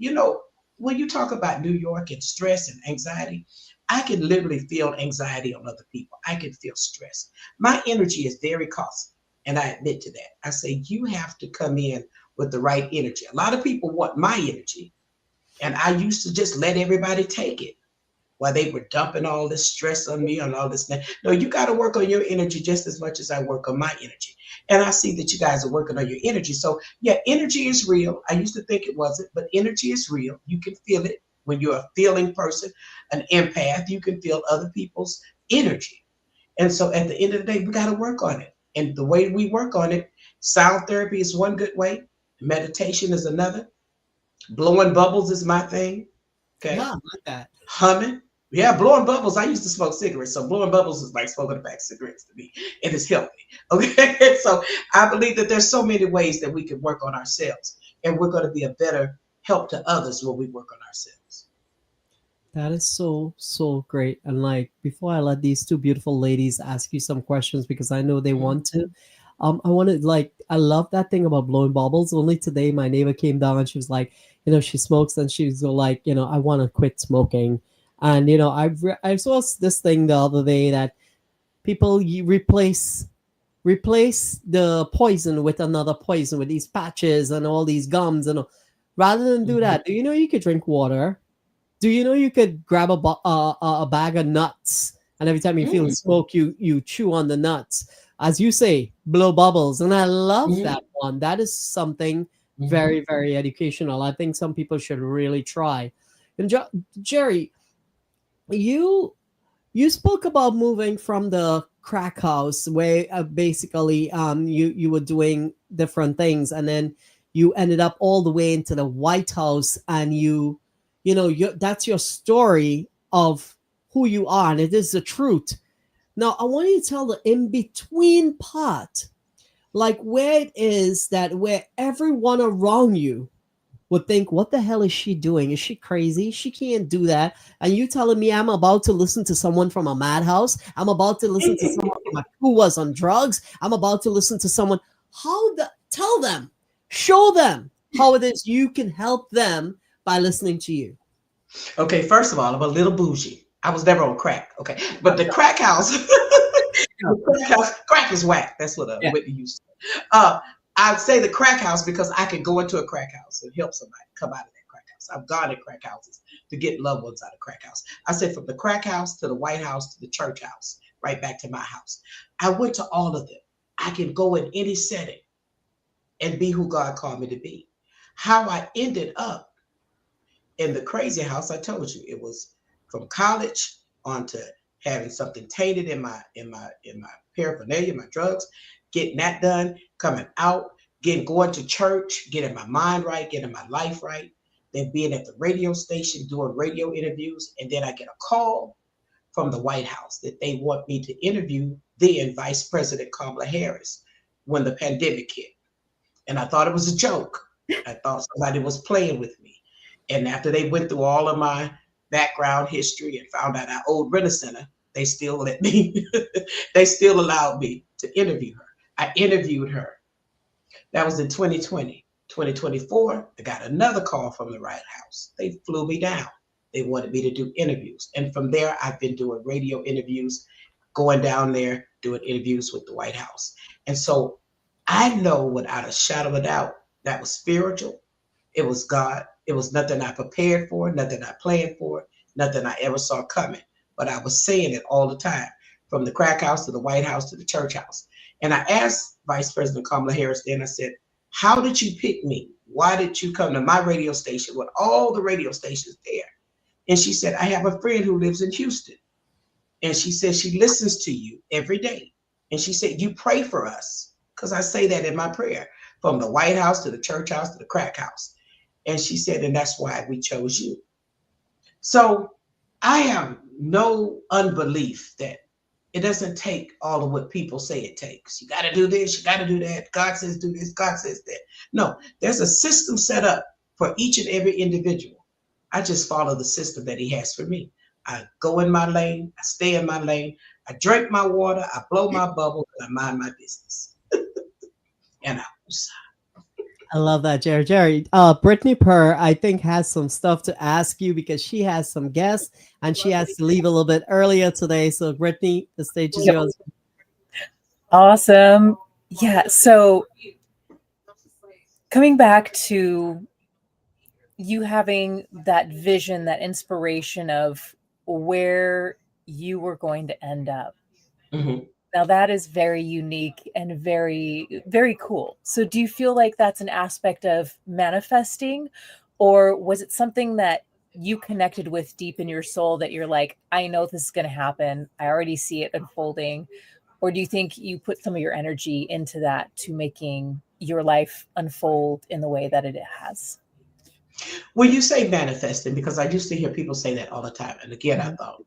when you talk about New York and stress and anxiety, I can literally feel anxiety on other people. I can feel stress. My energy is very costly, and I admit to that. I say, you have to come in with the right energy. A lot of people want my energy, and I used to just let everybody take it while they were dumping all this stress on me and all this. No, you got to work on your energy just as much as I work on my energy. And I see that you guys are working on your energy. So yeah, energy is real. I used to think it wasn't, but energy is real. You can feel it when you're a feeling person, an empath. You can feel other people's energy. And so at the end of the day, we got to work on it. And the way we work on it, sound therapy is one good way. Meditation is another. Blowing bubbles is my thing. Okay. Yeah, I like that. Humming. Yeah, blowing bubbles. I used to smoke cigarettes. So blowing bubbles is like smoking a pack of cigarettes to me. And it's healthy. Okay. So I believe that there's so many ways that we can work on ourselves. And we're going to be a better help to others when we work on ourselves. That is so, so great. And like, before I let these two beautiful ladies ask you some questions, because I know they want to, I wanted, like, I love that thing about blowing bubbles. Only today, my neighbor came down and she was like, she smokes, and she's like, I want to quit smoking. And, I saw this thing the other day that people replace the poison with another poison with these patches and all these gums. And rather than do that, do you know you could drink water? Do you know you could grab a bag of nuts, and every time you feel smoke, you chew on the nuts, as you say, blow bubbles. And I love that one. That is something very, very educational. I think some people should really try. And Jerry, you spoke about moving from the crack house where basically you were doing different things, and then you ended up all the way into the White House, and that's your story of who you are, and it is the truth. Now, I want you to tell the in-between part, like where it is that where everyone around you would think, what the hell is she doing? Is she crazy? She can't do that. And you telling me I'm about to listen to someone from a madhouse? I'm about to listen to someone who was on drugs? I'm about to listen to someone. Tell them, show them how it is you can help them by listening to you. Okay, first of all, I'm a little bougie. I was never on crack. Okay, but the crack house, crack is whack. That's what Whitney used to say. I'd say the crack house because I could go into a crack house and help somebody come out of that crack house. I've gone in crack houses to get loved ones out of crack house. I said from the crack house to the White House to the church house, right back to my house. I went to all of them. I can go in any setting and be who God called me to be. How I ended up in the crazy house, I told you, it was from college on to having something tainted in my paraphernalia, my drugs, getting that done, coming out, going to church, getting my mind right, getting my life right, then being at the radio station, doing radio interviews. And then I get a call from the White House that they want me to interview then Vice President Kamala Harris when the pandemic hit. And I thought it was a joke. I thought somebody was playing with me. And after they went through all of my background history and found out I owed Rent-A-Center, they still let me, they still allowed me to interview her. I interviewed her. That was in 2020. 2024, I got another call from the White House. They flew me down. They wanted me to do interviews. And from there, I've been doing radio interviews, going down there, doing interviews with the White House. And so I know without a shadow of a doubt that was spiritual. It was God. It was nothing I prepared for, nothing I planned for, nothing I ever saw coming. But I was saying it all the time, from the crack house to the White House to the church house. And I asked Vice President Kamala Harris then, I said, how did you pick me? Why did you come to my radio station with all the radio stations there? And she said, I have a friend who lives in Houston. And she said, she listens to you every day. And she said, you pray for us. Because I say that in my prayer, from the White House to the church house to the crack house. And she said, and that's why we chose you. So I have no unbelief that it doesn't take all of what people say it takes. You got to do this, you got to do that. God says do this, God says that. No, there's a system set up for each and every individual. I just follow the system that he has for me. I go in my lane, I stay in my lane, I drink my water, I blow my bubble, and I mind my business. And I love that, Jerry. Jerry, Brittany Purr, I think, has some stuff to ask you because she has some guests and she has to leave a little bit earlier today. So, Brittany, the stage is yours. Awesome. Yeah. So, coming back to you having that vision, that inspiration of where you were going to end up. Mm-hmm. Now that is very unique and very, very cool. So do you feel like that's an aspect of manifesting, or was it something that you connected with deep in your soul that you're like, I know this is going to happen. I already see it unfolding. Or do you think you put some of your energy into that to making your life unfold in the way that it has? When you say manifesting, because I used to hear people say that all the time. And again, I thought,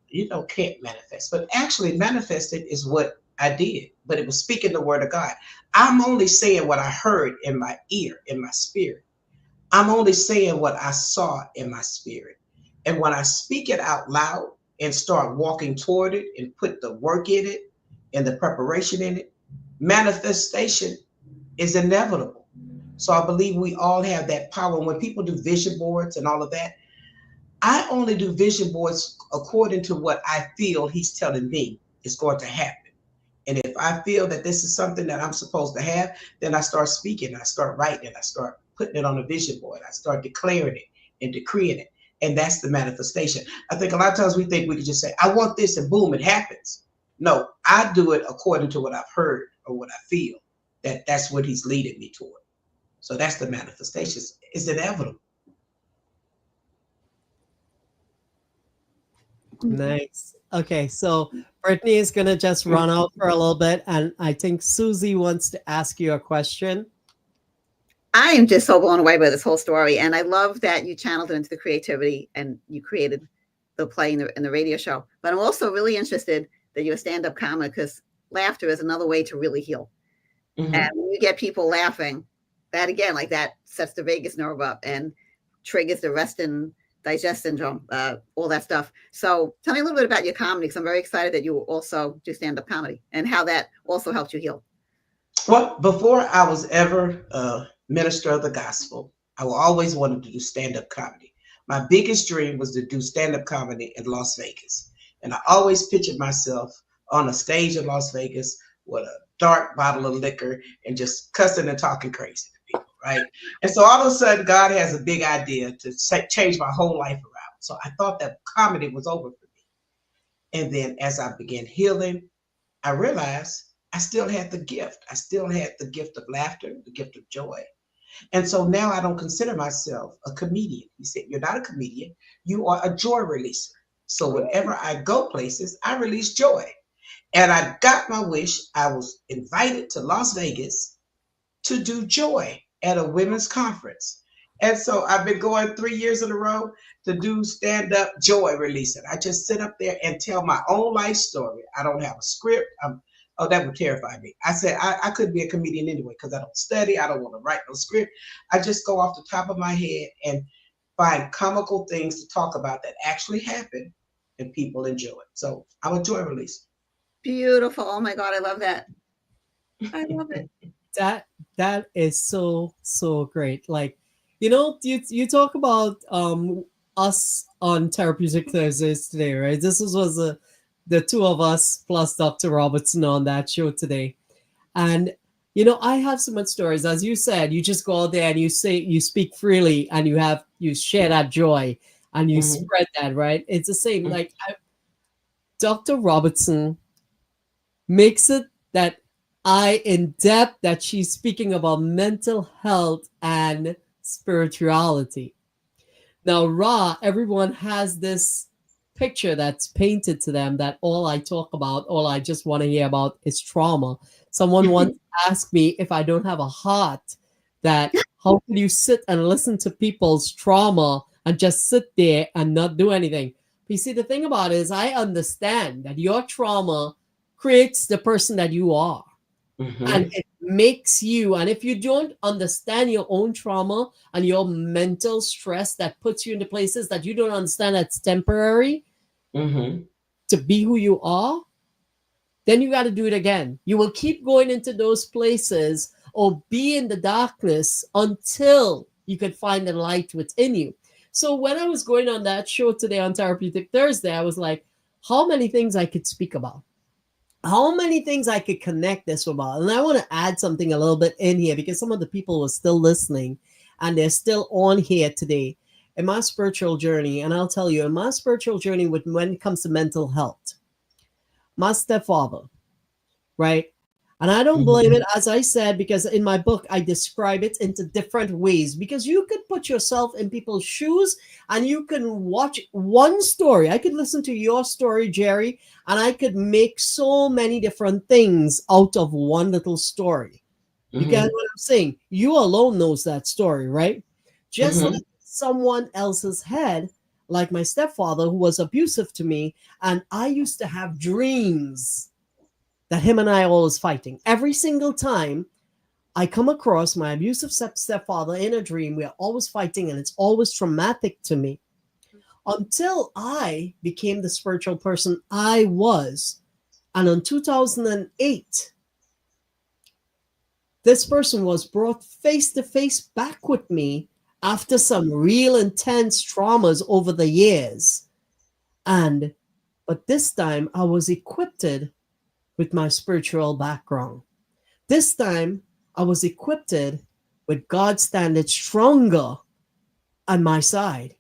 can't manifest. But actually manifested is what I did. But it was speaking the word of God. I'm only saying what I heard in my ear, in my spirit. I'm only saying what I saw in my spirit. And when I speak it out loud and start walking toward it and put the work in it and the preparation in it, manifestation is inevitable. So I believe we all have that power. When people do vision boards and all of that, I only do vision boards according to what I feel he's telling me is going to happen. And if I feel that this is something that I'm supposed to have, then I start speaking, I start writing, I start putting it on a vision board, I start declaring it and decreeing it. And that's the manifestation. I think a lot of times we think we can just say, I want this, and boom, it happens. No, I do it according to what I've heard or what I feel, that's what he's leading me toward. So that's the manifestation. It's inevitable. Nice. Okay, so Brittany is going to just run out for a little bit. And I think Susie wants to ask you a question. I am just so blown away by this whole story. And I love that you channeled it into the creativity and you created the play in the radio show. But I'm also really interested that you're a stand-up comic, because laughter is another way to really heal. Mm-hmm. And when you get people laughing, that again, like that sets the vagus nerve up and triggers the rest and digest syndrome, all that stuff. So tell me a little bit about your comedy, because I'm very excited that you also do stand-up comedy and how that also helped you heal. Well, before I was ever a minister of the gospel, I always wanted to do stand-up comedy. My biggest dream was to do stand-up comedy in Las Vegas. And I always pictured myself on a stage in Las Vegas with a dark bottle of liquor and just cussing and talking crazy to people, right? And so all of a sudden, God has a big idea to change my whole life around. So I thought that comedy was over for me. And then as I began healing, I realized I still had the gift. I still had the gift of laughter, the gift of joy. And so now I don't consider myself a comedian. He said, you're not a comedian, you are a joy releaser. So whenever I go places, I release joy. And I got my wish. I was invited to Las Vegas to do joy at a women's conference. And so I've been going 3 years in a row to do stand-up joy releasing. I just sit up there and tell my own life story. I don't have a script. That would terrify me. I said, I couldn't be a comedian anyway, because I don't study. I don't want to write no script. I just go off the top of my head and find comical things to talk about that actually happen and people enjoy it. So I'm a joy releaser. Beautiful. Oh my God, I love that. I love it. That is so great. Like, you talk about us on Therapeutic Thursdays today, right? This was the two of us plus Dr. Robertson on that show today. And I have so much stories. As you said, you just go out there and you speak freely, and you share that joy and you spread that, right? It's the same. Like Dr. Robertson makes it that in depth that she's speaking about mental health and spirituality. Now, everyone has this picture that's painted to them that all I talk about, all I just want to hear about is trauma. Someone once asked me if I don't have a heart, that how can you sit and listen to people's trauma and just sit there and not do anything? But you see, the thing about it is I understand that your trauma creates the person that you are. And it makes you, and if you don't understand your own trauma and your mental stress that puts you into places that you don't understand that's temporary to be who you are, then you got to do it again. You will keep going into those places or be in the darkness until you could find the light within you. So when I was going on that show today on Therapeutic Thursday, I was like, how many things I could speak about? How many things I could connect this about? And I want to add something a little bit in here because some of the people were still listening and they're still on here today in my spiritual journey. And I'll tell you, in my spiritual journey when it comes to mental health, my stepfather, right? And I don't blame it, as I said, because in my book, I describe it into different ways because you could put yourself in people's shoes and you can watch one story. I could listen to your story, Jerry, and I could make so many different things out of one little story. You get what I'm saying? You alone knows that story, right? Just like someone else's head, like my stepfather who was abusive to me, and I used to have dreams that him and I are always fighting. Every single time I come across my abusive stepfather in a dream, we are always fighting and it's always traumatic to me. Until I became the spiritual person I was. And in 2008, this person was brought face to face back with me after some real intense traumas over the years. But this time I was equipped with my spiritual background. This time, I was equipped with God standard stronger on my side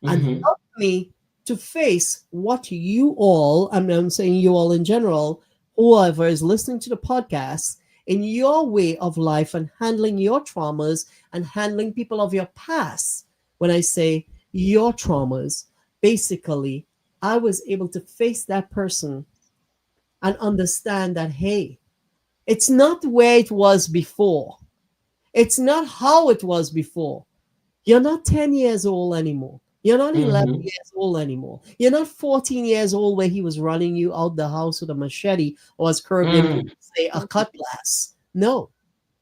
and helped me to face what you all, I'm saying you all in general, whoever is listening to the podcast, in your way of life and handling your traumas and handling people of your past. When I say your traumas, basically, I was able to face that person and understand that, hey, it's not where it was before. It's not how it was before. You're not 10 years old anymore. You're not 11 years old anymore. You're not 14 years old where he was running you out the house with a machete or, as Kirby would say, a cutlass. No,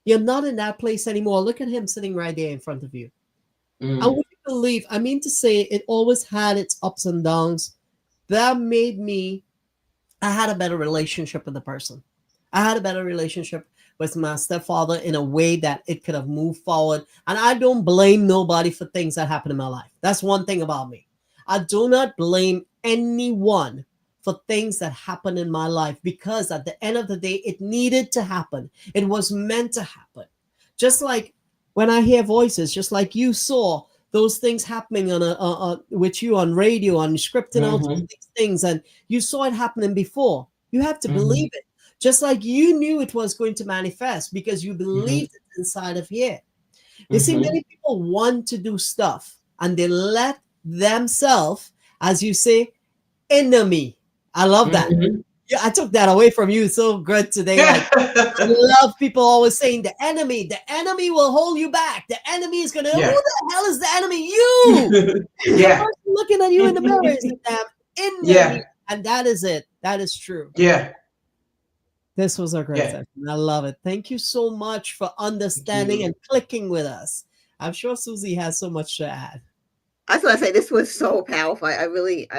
you're not in that place anymore. Look at him sitting right there in front of you. And would you believe, I mean to say, it always had its ups and downs. That made me, I had a better relationship with the person. I had a better relationship with my stepfather in a way that it could have moved forward. And I don't blame nobody for things that happened in my life. That's one thing about me. I do not blame anyone for things that happened in my life because at the end of the day, it needed to happen. It was meant to happen. Just like when I hear voices, just like you saw those things happening on with you on radio, on scripting out these things, and you saw it happening before. You have to believe it. Just like you knew it was going to manifest because you believed it inside of here. You see, many people want to do stuff and they let themselves, as you say, enemy. I love that. Yeah, I took that away from you so good today. Like, I love people always saying the enemy will hold you back. The enemy is going to, who the hell is the enemy? You. The person looking at you in the mirror is the damn enemy. And that is it. That is true. Yeah. This was a great session. I love it. Thank you so much for understanding and clicking with us. I'm sure Susie has so much to add. I was going to say, this was so powerful. I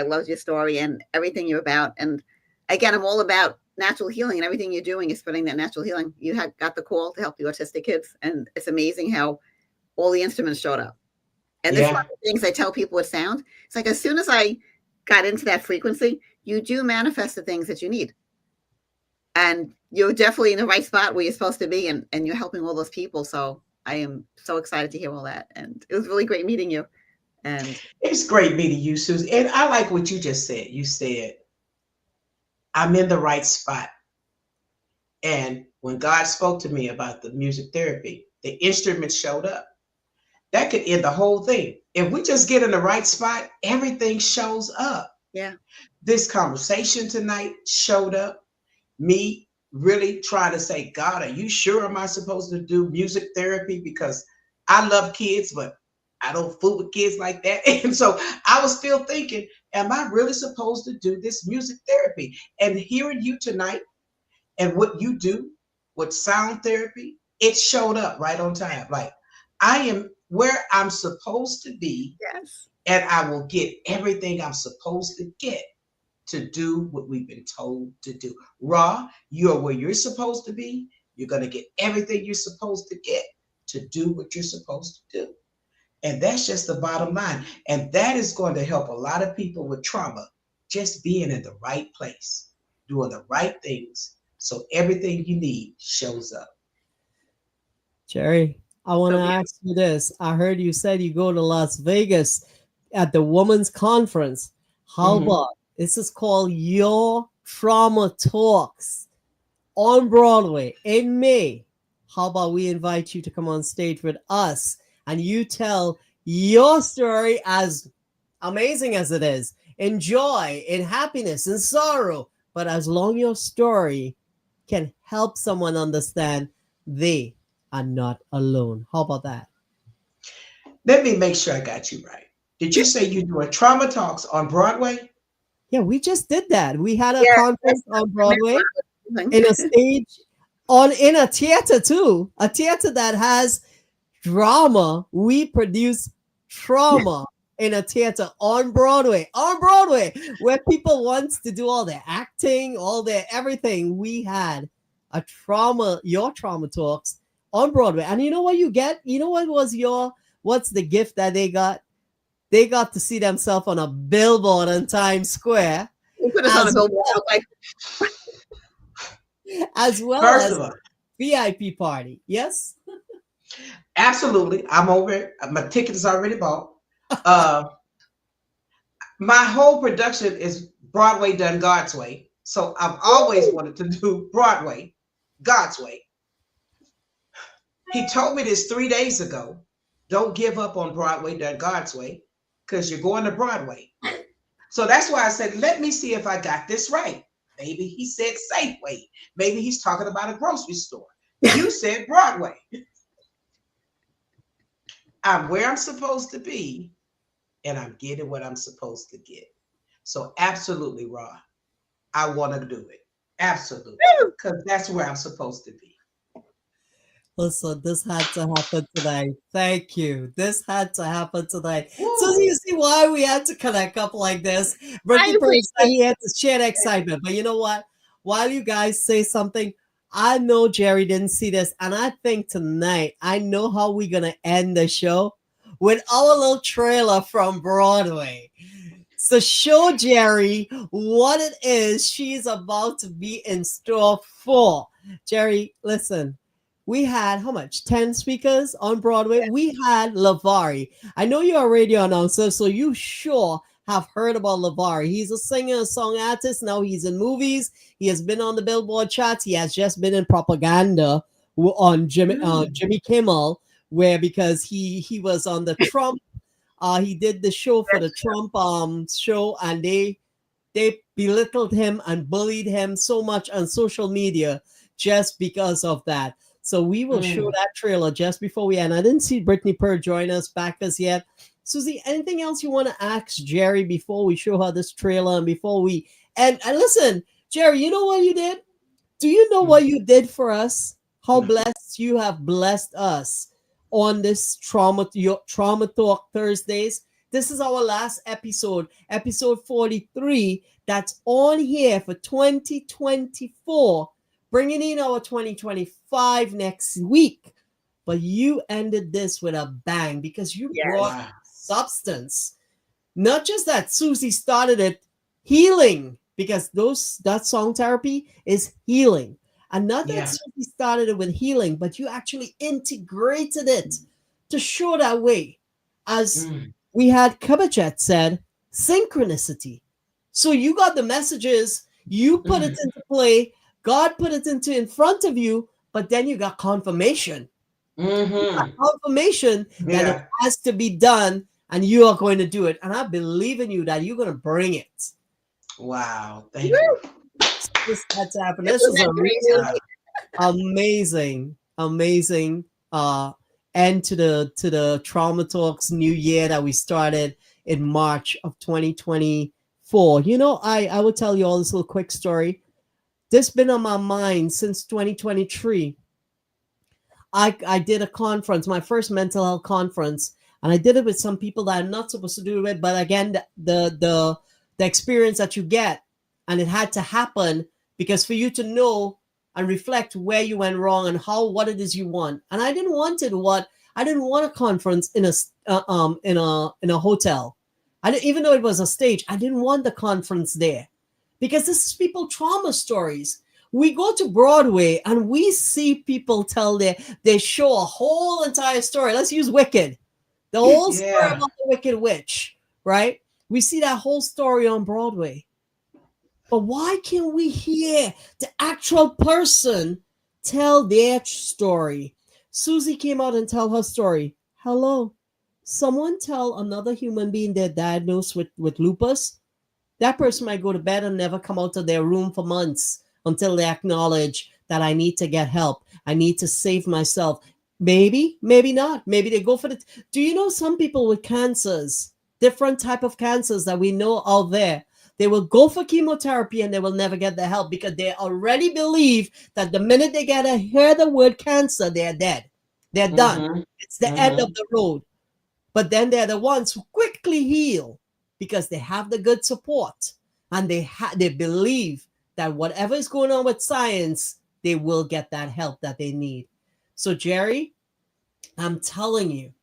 loved your story and everything you're about. And again, I'm all about natural healing, and everything you're doing is spreading that natural healing. You had got the call to help the autistic kids, and it's amazing how all the instruments showed up. And this is one of the things I tell people with sound. It's like as soon as I got into that frequency, you do manifest the things that you need. And you're definitely in the right spot where you're supposed to be, and you're helping all those people. So I am so excited to hear all that. And it was really great meeting you. And it's great meeting you, Susie. And I like what you just said. You said, I'm in the right spot. And when God spoke to me about the music therapy, the instrument showed up. That could end the whole thing. If we just get in the right spot, everything shows up. Yeah. This conversation tonight showed up. Me really trying to say, God, are you sure am I supposed to do music therapy? Because I love kids, but I don't fool with kids like that. And so I was still thinking, am I really supposed to do this music therapy? And hearing you tonight and what you do with sound therapy, it showed up right on time. Like, I am where I'm supposed to be. Yes. And I will get everything I'm supposed to get to do what we've been told to do. Ra, you are where you're supposed to be. You're going to get everything you're supposed to get to do what you're supposed to do. And that's just the bottom line. And that is going to help a lot of people with trauma, just being in the right place, doing the right things, so everything you need shows up. Jerry, I want to ask you this. I heard you said you go to Las Vegas at the Women's Conference. How about this is called Your Trauma Talks on Broadway in May. How about we invite you to come on stage with us and you tell your story, as amazing as it is, in joy, in happiness, in sorrow, but as long your story can help someone understand they are not alone. How about that? Let me make sure I got you right. Did you say you're doing Trauma Talks on Broadway? Yeah, we just did that. We had a conference on Broadway in a stage in a theater too, a theater that has drama. We produce trauma in a theater on Broadway, where people want to do all their acting, all their everything. We had a your trauma talks on Broadway. And you know what you get? You know what was what's the gift that they got? They got to see themselves on a billboard in Times Square. Put us on a billboard. As well as a VIP party. Yes? Absolutely. I'm over it. My ticket is already bought. My whole production is Broadway done God's way. So I've always wanted to do Broadway God's way. He told me this 3 days ago. Don't give up on Broadway done God's way, because you're going to Broadway. So that's why I said, let me see if I got this right. Maybe he said Safeway. Maybe he's talking about a grocery store. You said Broadway. I'm where I'm supposed to be, and I'm getting what I'm supposed to get. So absolutely, Ra, I want to do it. Absolutely. Because that's where I'm supposed to be. Listen, this had to happen tonight. Thank you. This had to happen tonight. So you see why we had to connect up like this. Brittany Prince, he had to share the excitement. But you know what? While you guys say something, I know Jerry didn't see this. And I think tonight, I know how we're going to end the show with our little trailer from Broadway. So show Jerry what it is she's about to be in store for. Jerry, listen. We had how much? 10 speakers on Broadway. We had LeVar. I know you're a radio announcer, so you sure have heard about LeVar. He's a singer, a song artist. Now he's in movies. He has been on the Billboard charts. He has just been in propaganda on Jimmy Kimmel, where because he was on the Trump. He did the show for the Trump show, and they belittled him and bullied him so much on social media just because of that. So we will show that trailer just before we end. I didn't see Brittany Purr join us back as yet. Susie, anything else you want to ask Jerry before we show her this trailer and before we and listen, Jerry, you know what you did? Do you know what you did for us? How blessed you have blessed us on this Trauma Talk Thursdays. This is our last episode 43. That's on here for 2024. Bringing in our 2025 next week. But you ended this with a bang because you brought substance. Not just that Susie started it, healing, because that song therapy is healing. And not that Yeah. Susie started it with healing, but you actually integrated it to show that way. As we had Kabajet said, synchronicity. So you got the messages, you put it into play, God put it in front of you, but then you got confirmation. Confirmation that it has to be done, and you are going to do it. And I believe in you that you're going to bring it. Wow. Thank you. This had to happen. This is a really amazing end to the Trauma Talks New Year that we started in March of 2024. You know, I will tell you all this little quick story. This been on my mind since 2023. I did a conference, my first mental health conference, and I did it with some people that I'm not supposed to do it with. But again, the experience that you get, and it had to happen because for you to know and reflect where you went wrong and what it is you want. And I didn't want a conference in a hotel. Even though it was a stage, I didn't want the conference there because this is people trauma stories. We go to Broadway and we see people tell they show a whole entire story. Let's use Wicked, the whole story about the Wicked Witch, right? We see that whole story on Broadway. But why can't we hear the actual person tell their story? Susie came out and tell her story. Hello, someone tell another human being they're diagnosed with lupus. That person might go to bed and never come out of their room for months until they acknowledge that I need to get help. I need to save myself. Maybe, maybe not. Maybe they go for the... Do you know some people with cancers, different type of cancers that we know out there, they will go for chemotherapy and they will never get the help because they already believe that the minute they hear the word cancer, they're dead. They're done. It's the end of the road. But then they're the ones who quickly heal because they have the good support and they believe that whatever is going on with science, they will get that help that they need. So, Jerry, I'm telling you,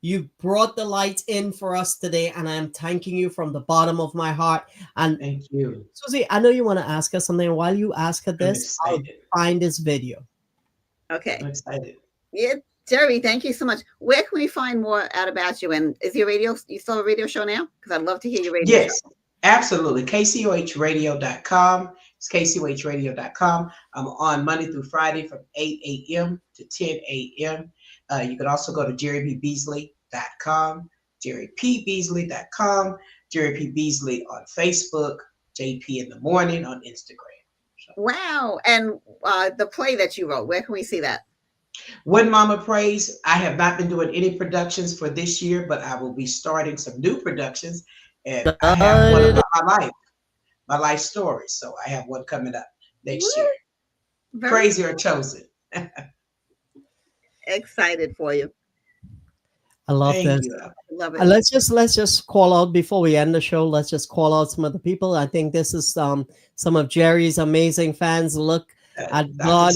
you brought the light in for us today, and I'm thanking you from the bottom of my heart. And thank you. Susie, I know you want to ask us something. While you ask her this, I'll find this video. Okay. I'm excited. Yeah, Jerry, thank you so much. Where can we find more out about you? And is you still have a radio show now? Because I'd love to hear your radio show. Absolutely. KCOHradio.com. It's KCOHradio.com. I'm on Monday through Friday from 8 a.m. to 10 a.m. You can also go to JerryPBeasley.com, JerryPBeasley.com, Jerry P. Beasley on Facebook, JP in the Morning on Instagram. So. Wow. And the play that you wrote, where can we see that? When Mama Prays. I have not been doing any productions for this year, but I will be starting some new productions. And I have one about my life story. So I have one coming up next year. Crazy or Chosen. Excited for you. I love this. I love it. Let's just call out before we end the show. Let's just call out some of the people. I think this is some of Jerry's amazing fans. Look at God.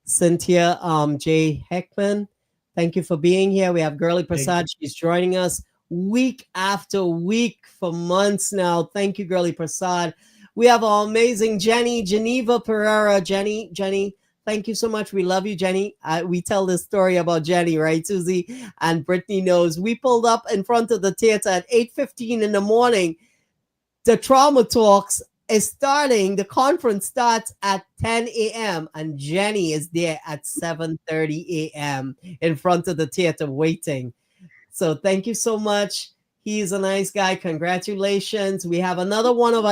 Cynthia J. Heckman. Thank you for being here. We have Girly Prasad. She's joining us week after week for months now. Thank you, Girly Prasad. We have our amazing Jenny, Geneva Pereira. Jenny, thank you so much. We love you, Jenny. We tell this story about Jenny, right, Susie? And Brittany knows. We pulled up in front of the theater at 8:15 in the morning. The Trauma Talks is starting. The conference starts at 10 a.m. and Jenny is there at 7:30 a.m. in front of the theater waiting. So thank you so much. He's a nice guy. Congratulations. We have another one of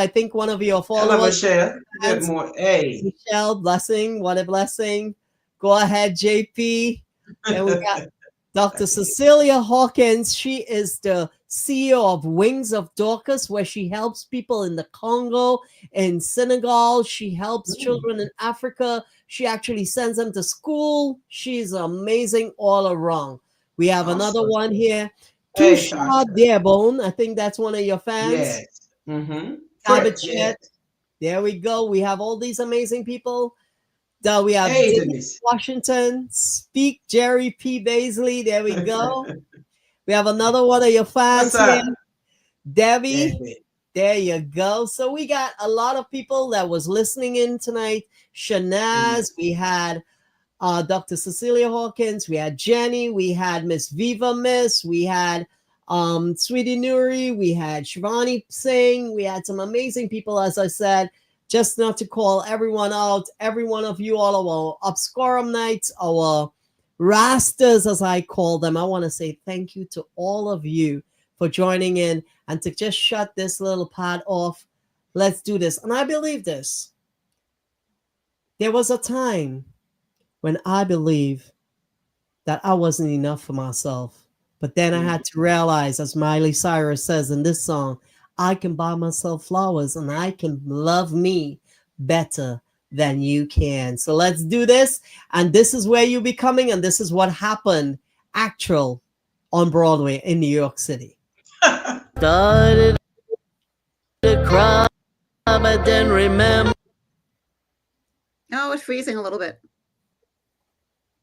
your followers. Hello, Michelle. Good morning. Hey. Michelle, blessing. What a blessing. Go ahead, JP. And we got Dr. Cecilia Hawkins. She is the CEO of Wings of Dorcas, where she helps people in the Congo, in Senegal. She helps children in Africa. She actually sends them to school. She's amazing all around. We have another one here. Tusha Dearbone. I think that's one of your fans. Yes. Mm-hmm. There we go. We have all these amazing people. We have Washington. Speak Jerry P. Baisley. There we go. We have another one of your fans What's up? here, Debbie. That's it. There you go. So we got a lot of people that was listening in tonight. Shanaz, we had Dr. Cecilia Hawkins, we had Jenny, we had Miss Viva Miss, we had Sweetie Nuri, we had Shivani Singh, we had some amazing people, as I said. Just not to call everyone out, every one of you, all our Obscurum Nights, our Rastas, as I call them. I want to say thank you to all of you for joining in, and to just shut this little part off. Let's do this. And I believe this. There was a time when I believed that I wasn't enough for myself. But then I had to realize, as Miley Cyrus says in this song, I can buy myself flowers and I can love me better than you can. So let's do this. And this is where you'll be coming. And this is what happened actual on Broadway in New York City. Started to cry, but then remember. Oh, it's freezing a little bit.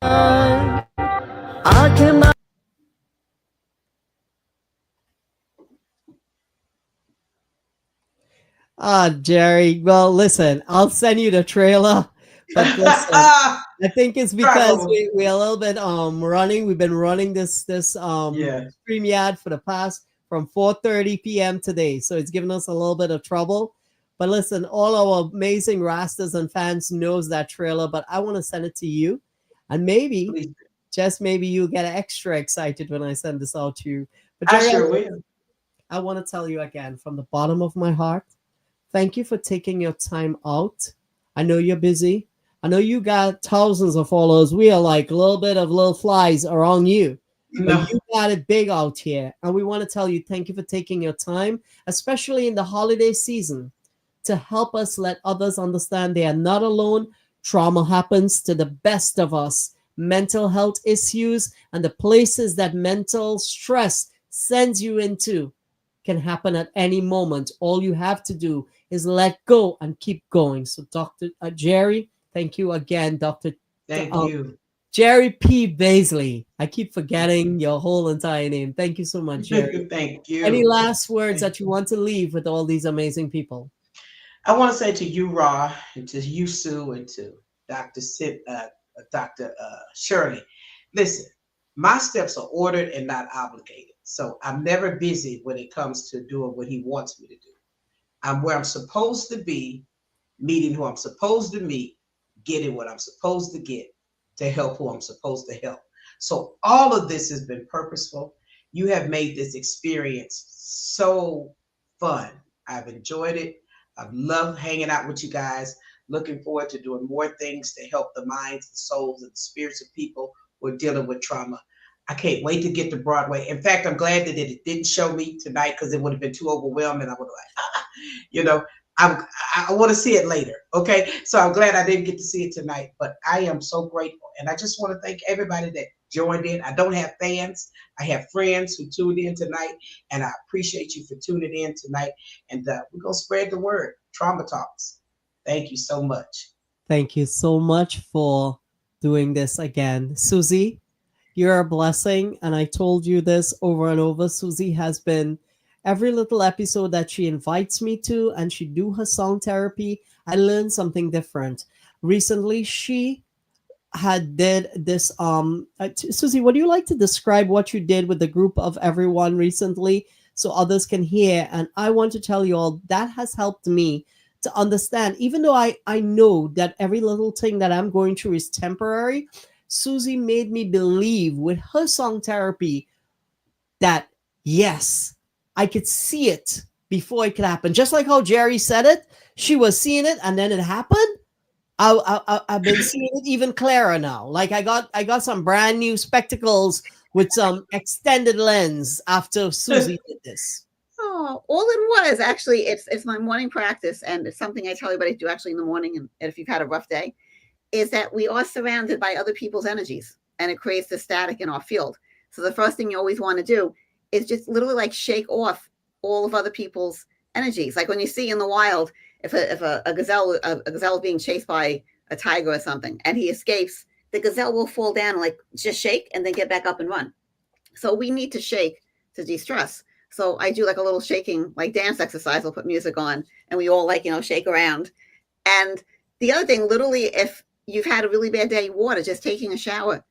I can buy. Jerry. Well, listen, I'll send you the trailer. But listen, I think it's because we're a little bit running. We've been running this StreamYard for the past from 4:30 p.m. today. So it's given us a little bit of trouble. But listen, all our amazing Rastas and fans knows that trailer, but I want to send it to you. And maybe, just maybe you'll get extra excited when I send this out to you. But Jerry, I sure will. I want to tell you again from the bottom of my heart, thank you for taking your time out. I know you're busy. I know you got thousands of followers. We are like a little bit of little flies around you. No. But you got it big out here. And we want to tell you thank you for taking your time, especially in the holiday season, to help us let others understand they are not alone. Trauma happens to the best of us. Mental health issues and the places that mental stress sends you into can happen at any moment. All you have to do is let go and keep going. So Dr. Jerry, thank you again, Dr. Thank you. Jerry P. Baisley. I keep forgetting your whole entire name. Thank you so much, Jerry. Thank you. Any last words that you want to leave with all these amazing people? I want to say to you, Ra, and to you, Sue, and to Dr. Shirley, listen, my steps are ordered and not obligated. So I'm never busy when it comes to doing what he wants me to do. I'm where I'm supposed to be, meeting who I'm supposed to meet, getting what I'm supposed to get to help who I'm supposed to help. So all of this has been purposeful. You have made this experience so fun. I've enjoyed it. I've loved hanging out with you guys. Looking forward to doing more things to help the minds, the souls, and the spirits of people who are dealing with trauma. I can't wait to get to Broadway. In fact, I'm glad that it didn't show me tonight because it would have been too overwhelming. I would have like, I want to see it later. Okay. So I'm glad I didn't get to see it tonight, but I am so grateful. And I just want to thank everybody that joined in. I don't have fans. I have friends who tuned in tonight, and I appreciate you for tuning in tonight. And we're going to spread the word. Trauma Talks. Thank you so much. Thank you so much for doing this again. Susie, you're a blessing. And I told you this over and over. Susie has been every little episode that she invites me to, and she do her song therapy. I learned something different. Recently, she had did this. Susie, would you like to describe what you did with the group of everyone recently so others can hear? And I want to tell you all that has helped me to understand, even though I know that every little thing that I'm going through is temporary, Susie made me believe with her song therapy that, yes, I could see it before it could happen. Just like how Jerry said it, she was seeing it and then it happened. I've been seeing it even clearer now. Like I got some brand new spectacles with some extended lens after Susie did this. Oh, all it was actually, it's my morning practice, and it's something I tell everybody to do actually in the morning. And if you've had a rough day, is that we are surrounded by other people's energies, and it creates the static in our field. So the first thing you always want to do is just literally like shake off all of other people's energies. Like when you see in the wild, if a gazelle is being chased by a tiger or something, and he escapes, the gazelle will fall down and like just shake and then get back up and run. So we need to shake to de-stress. So I do like a little shaking, like dance exercise. I'll put music on and we all like, shake around. And the other thing, literally, if you've had a really bad day, water, just taking a shower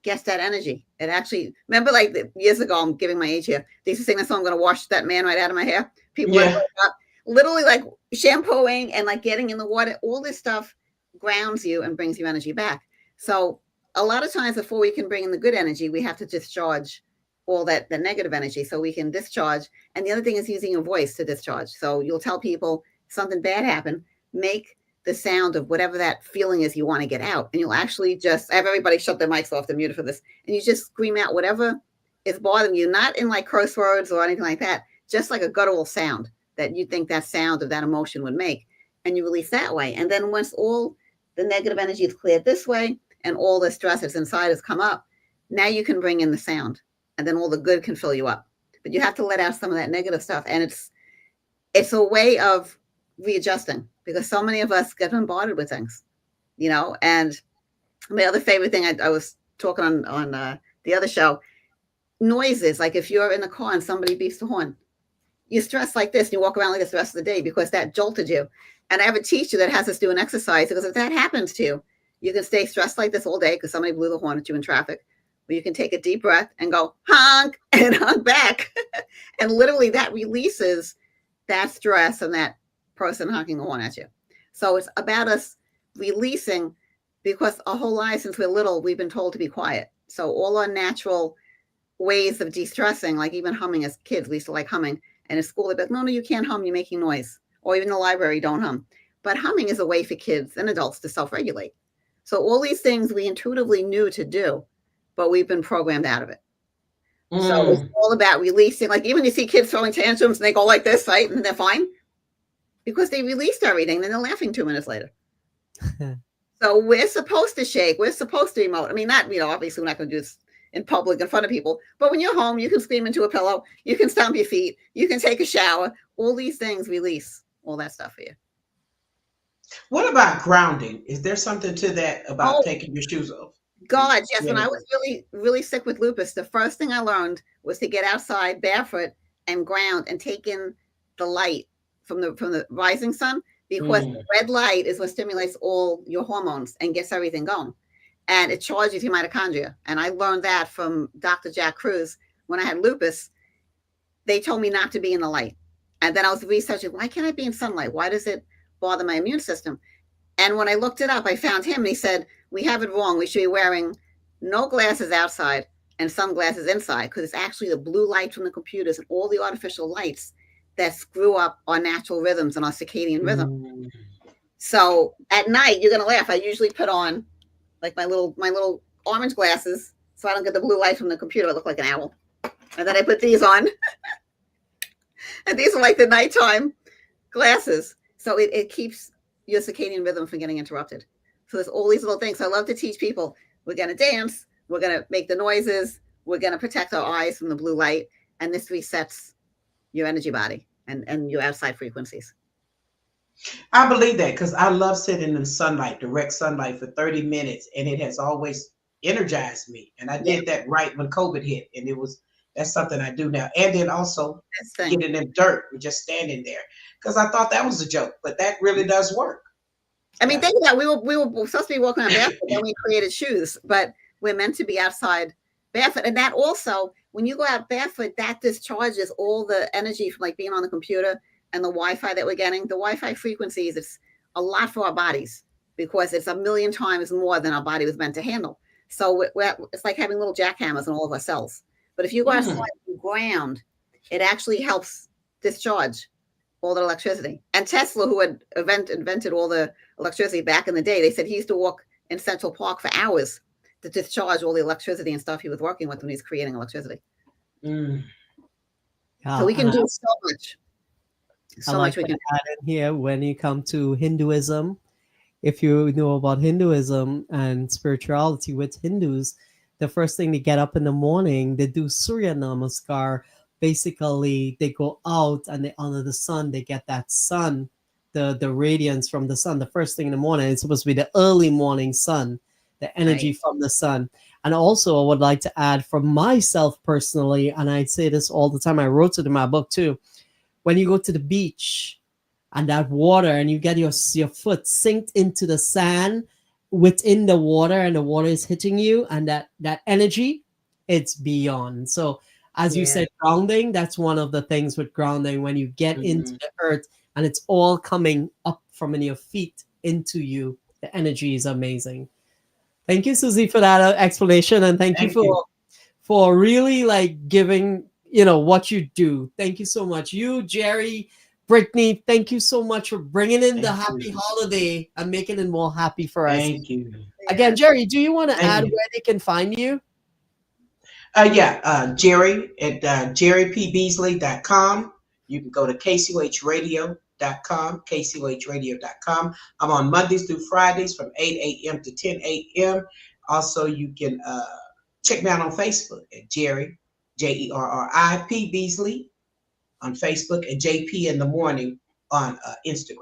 gets that energy. It actually, remember like years ago, I'm giving my age here, they used to sing that song, I'm going to wash that man right out of my hair. People Yeah. up, literally like shampooing and like getting in the water, all this stuff grounds you and brings you energy back. So a lot of times before we can bring in the good energy, we have to discharge all that the negative energy so we can discharge. And the other thing is using your voice to discharge. So you'll tell people something bad happened, make the sound of whatever that feeling is you want to get out. And you'll actually just have everybody shut their mics off, they're muted for this. And you just scream out whatever is bothering you, not in like curse words or anything like that, just like a guttural sound that you think that sound of that emotion would make. And you release that way. And then once all the negative energy is cleared this way and all the stress that's inside has come up, now you can bring in the sound and then all the good can fill you up. But you have to let out some of that negative stuff. And it's a way of readjusting because so many of us get bombarded with things, and my other favorite thing, I was talking on the other show, noises. Like if you're in the car and somebody beeps the horn, you stress like this and you walk around like this the rest of the day because that jolted you. And I have a teacher that has us do an exercise because if that happens to you, you can stay stressed like this all day because somebody blew the horn at you in traffic. Or you can take a deep breath and go honk and honk back. And literally that releases that stress and that person honking the horn at you. So it's about us releasing because our whole lives since we're little, we've been told to be quiet. So all our natural ways of de-stressing, like even humming as kids, we used to like humming. And in school, they'd be like, no, you can't hum, you're making noise. Or even in the library, don't hum. But humming is a way for kids and adults to self-regulate. So all these things we intuitively knew to do, but we've been programmed out of it. So it's all about releasing. Like even you see kids throwing tantrums and they go like this, right? And they're fine because they released everything. And then they're laughing 2 minutes later. So we're supposed to shake. We're supposed to emote. I mean, not, obviously we're not going to do this in public in front of people, but when you're home, you can scream into a pillow. You can stomp your feet. You can take a shower. All these things release all that stuff for you. What about grounding? Is there something to that about taking your shoes off? God, yes. When I was really, really sick with lupus, the first thing I learned was to get outside barefoot and ground and take in the light from the rising sun, because the red light is what stimulates all your hormones and gets everything going. And it charges your mitochondria. And I learned that from Dr. Jack Cruz. When I had lupus, they told me not to be in the light. And then I was researching, why can't I be in sunlight? Why does it bother my immune system? And when I looked it up, I found him and he said, we have it wrong. We should be wearing no glasses outside and sunglasses inside, because it's actually the blue light from the computers and all the artificial lights that screw up our natural rhythms and our circadian rhythm. So at night, you're going to laugh. I usually put on like my little orange glasses so I don't get the blue light from the computer. I look like an owl. And then I put these on. And these are like the nighttime glasses. So it keeps your circadian rhythm from getting interrupted. So there's all these little things. So I love to teach people, we're going to dance, we're going to make the noises, we're going to protect our eyes from the blue light. And this resets your energy body and your outside frequencies. I believe that because I love sitting in the sunlight, direct sunlight for 30 minutes. And it has always energized me. And I did that right when COVID hit. And that's something I do now. And then also getting in the dirt and just standing there. Because I thought that was a joke, but that really does work. I mean, think about it. We were supposed to be walking on barefoot when we created shoes, but we're meant to be outside barefoot. And that also, when you go out barefoot, that discharges all the energy from like being on the computer and the Wi-Fi that we're getting. The Wi-Fi frequencies, it's a lot for our bodies because it's 1,000,000 times more than our body was meant to handle. So it's like having little jackhammers in all of our cells. But if you go outside and ground, it actually helps discharge all the electricity. And Tesla, who had invented all the electricity back in the day, they said he used to walk in Central Park for hours to discharge all the electricity and stuff he was working with when he's creating electricity. So we can do so much. So much we can add in here when you come to Hinduism. If you know about Hinduism and spirituality with Hindus, the first thing they get up in the morning, they do Surya Namaskar. Basically, they go out and they honor the sun. They get that sun, the radiance from the sun. The first thing in the morning, it's supposed to be the early morning sun the energy Right. from the sun. And also, I would like to add for myself personally, and I say this all the time, I wrote it in my book too. When you go to the beach and that water and you get your foot sinked into the sand within the water and the water is hitting you and that energy, it's beyond. So as you Yeah. said, grounding, that's one of the things with grounding when you get into Mhm. the earth and it's all coming up from in your feet into you. The energy is amazing. Thank you, Susie, for that explanation, and thank you Thank you. for really like giving what you do. Thank you so much. You, Jerry, Brittany, thank you so much for bringing in the Thank happy you. holiday and making it more happy for us. Thank you. Again, Yeah. Jerry, do you want to Thank add you. where they can find you? Jerry at jerrypbeasley.com. You can go to kchuhradio.com, kchuhradio.com. I'm on Mondays through Fridays from 8 a.m. to 10 a.m. Also, you can check me out on Facebook at Jerry, Jerrip Beasley on Facebook, and JP in the Morning on Instagram.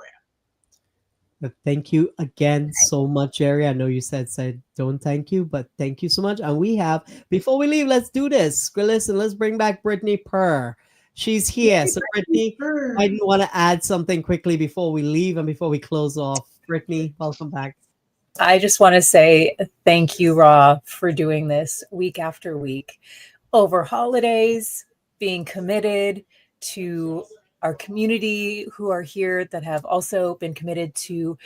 But thank you again so much, Jerry. I know you said don't thank you, but thank you so much. And we have, before we leave, let's do this. Listen, let's bring back Brittany Purr. She's here. So Brittany, might you want to add something quickly before we leave and before we close off? Brittany, welcome back. I just want to say thank you, Ra, for doing this week after week over holidays, being committed to our community who are here that have also been committed to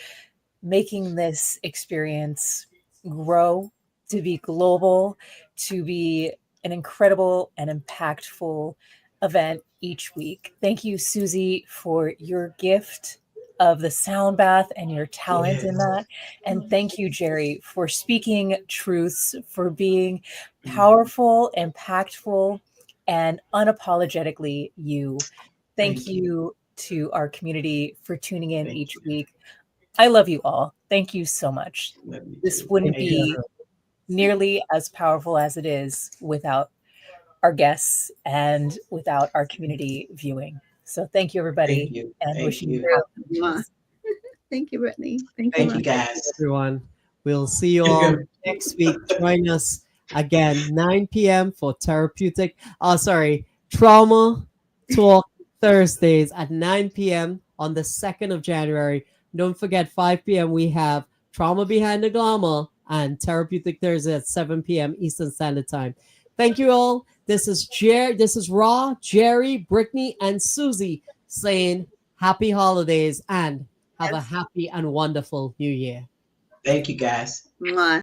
making this experience grow, to be global, to be an incredible and impactful event each week. Thank you, Susie, for your gift of the sound bath and your talent in Yes. that. And thank you, Jerry, for speaking truths, for being powerful, impactful, and unapologetically you. Thank you to our community for tuning in Thank each you. week. I love you all. Thank you so much. Love you This too. wouldn't Thank you. be nearly as powerful as it is without our guests and without our community viewing. So thank you, Thank everybody, you. and Thank wishing you you. happy Mwah. holidays. Thank you, Brittany. Thank you, Thank you, much. guys. Everyone, we'll see you You're all good. next week. Join us again, 9 p.m. for Trauma Talk Thursdays at 9 p.m. on the 2nd of January. Don't forget, 5 p.m. we have Trauma Behind the Glamour and Therapeutic Thursday at 7 p.m. Eastern Standard Time. Thank you all. This is Ra, Jerry, Brittany, and Susie saying happy holidays and have a Yes. happy and wonderful new year. Thank you, guys. Mwah.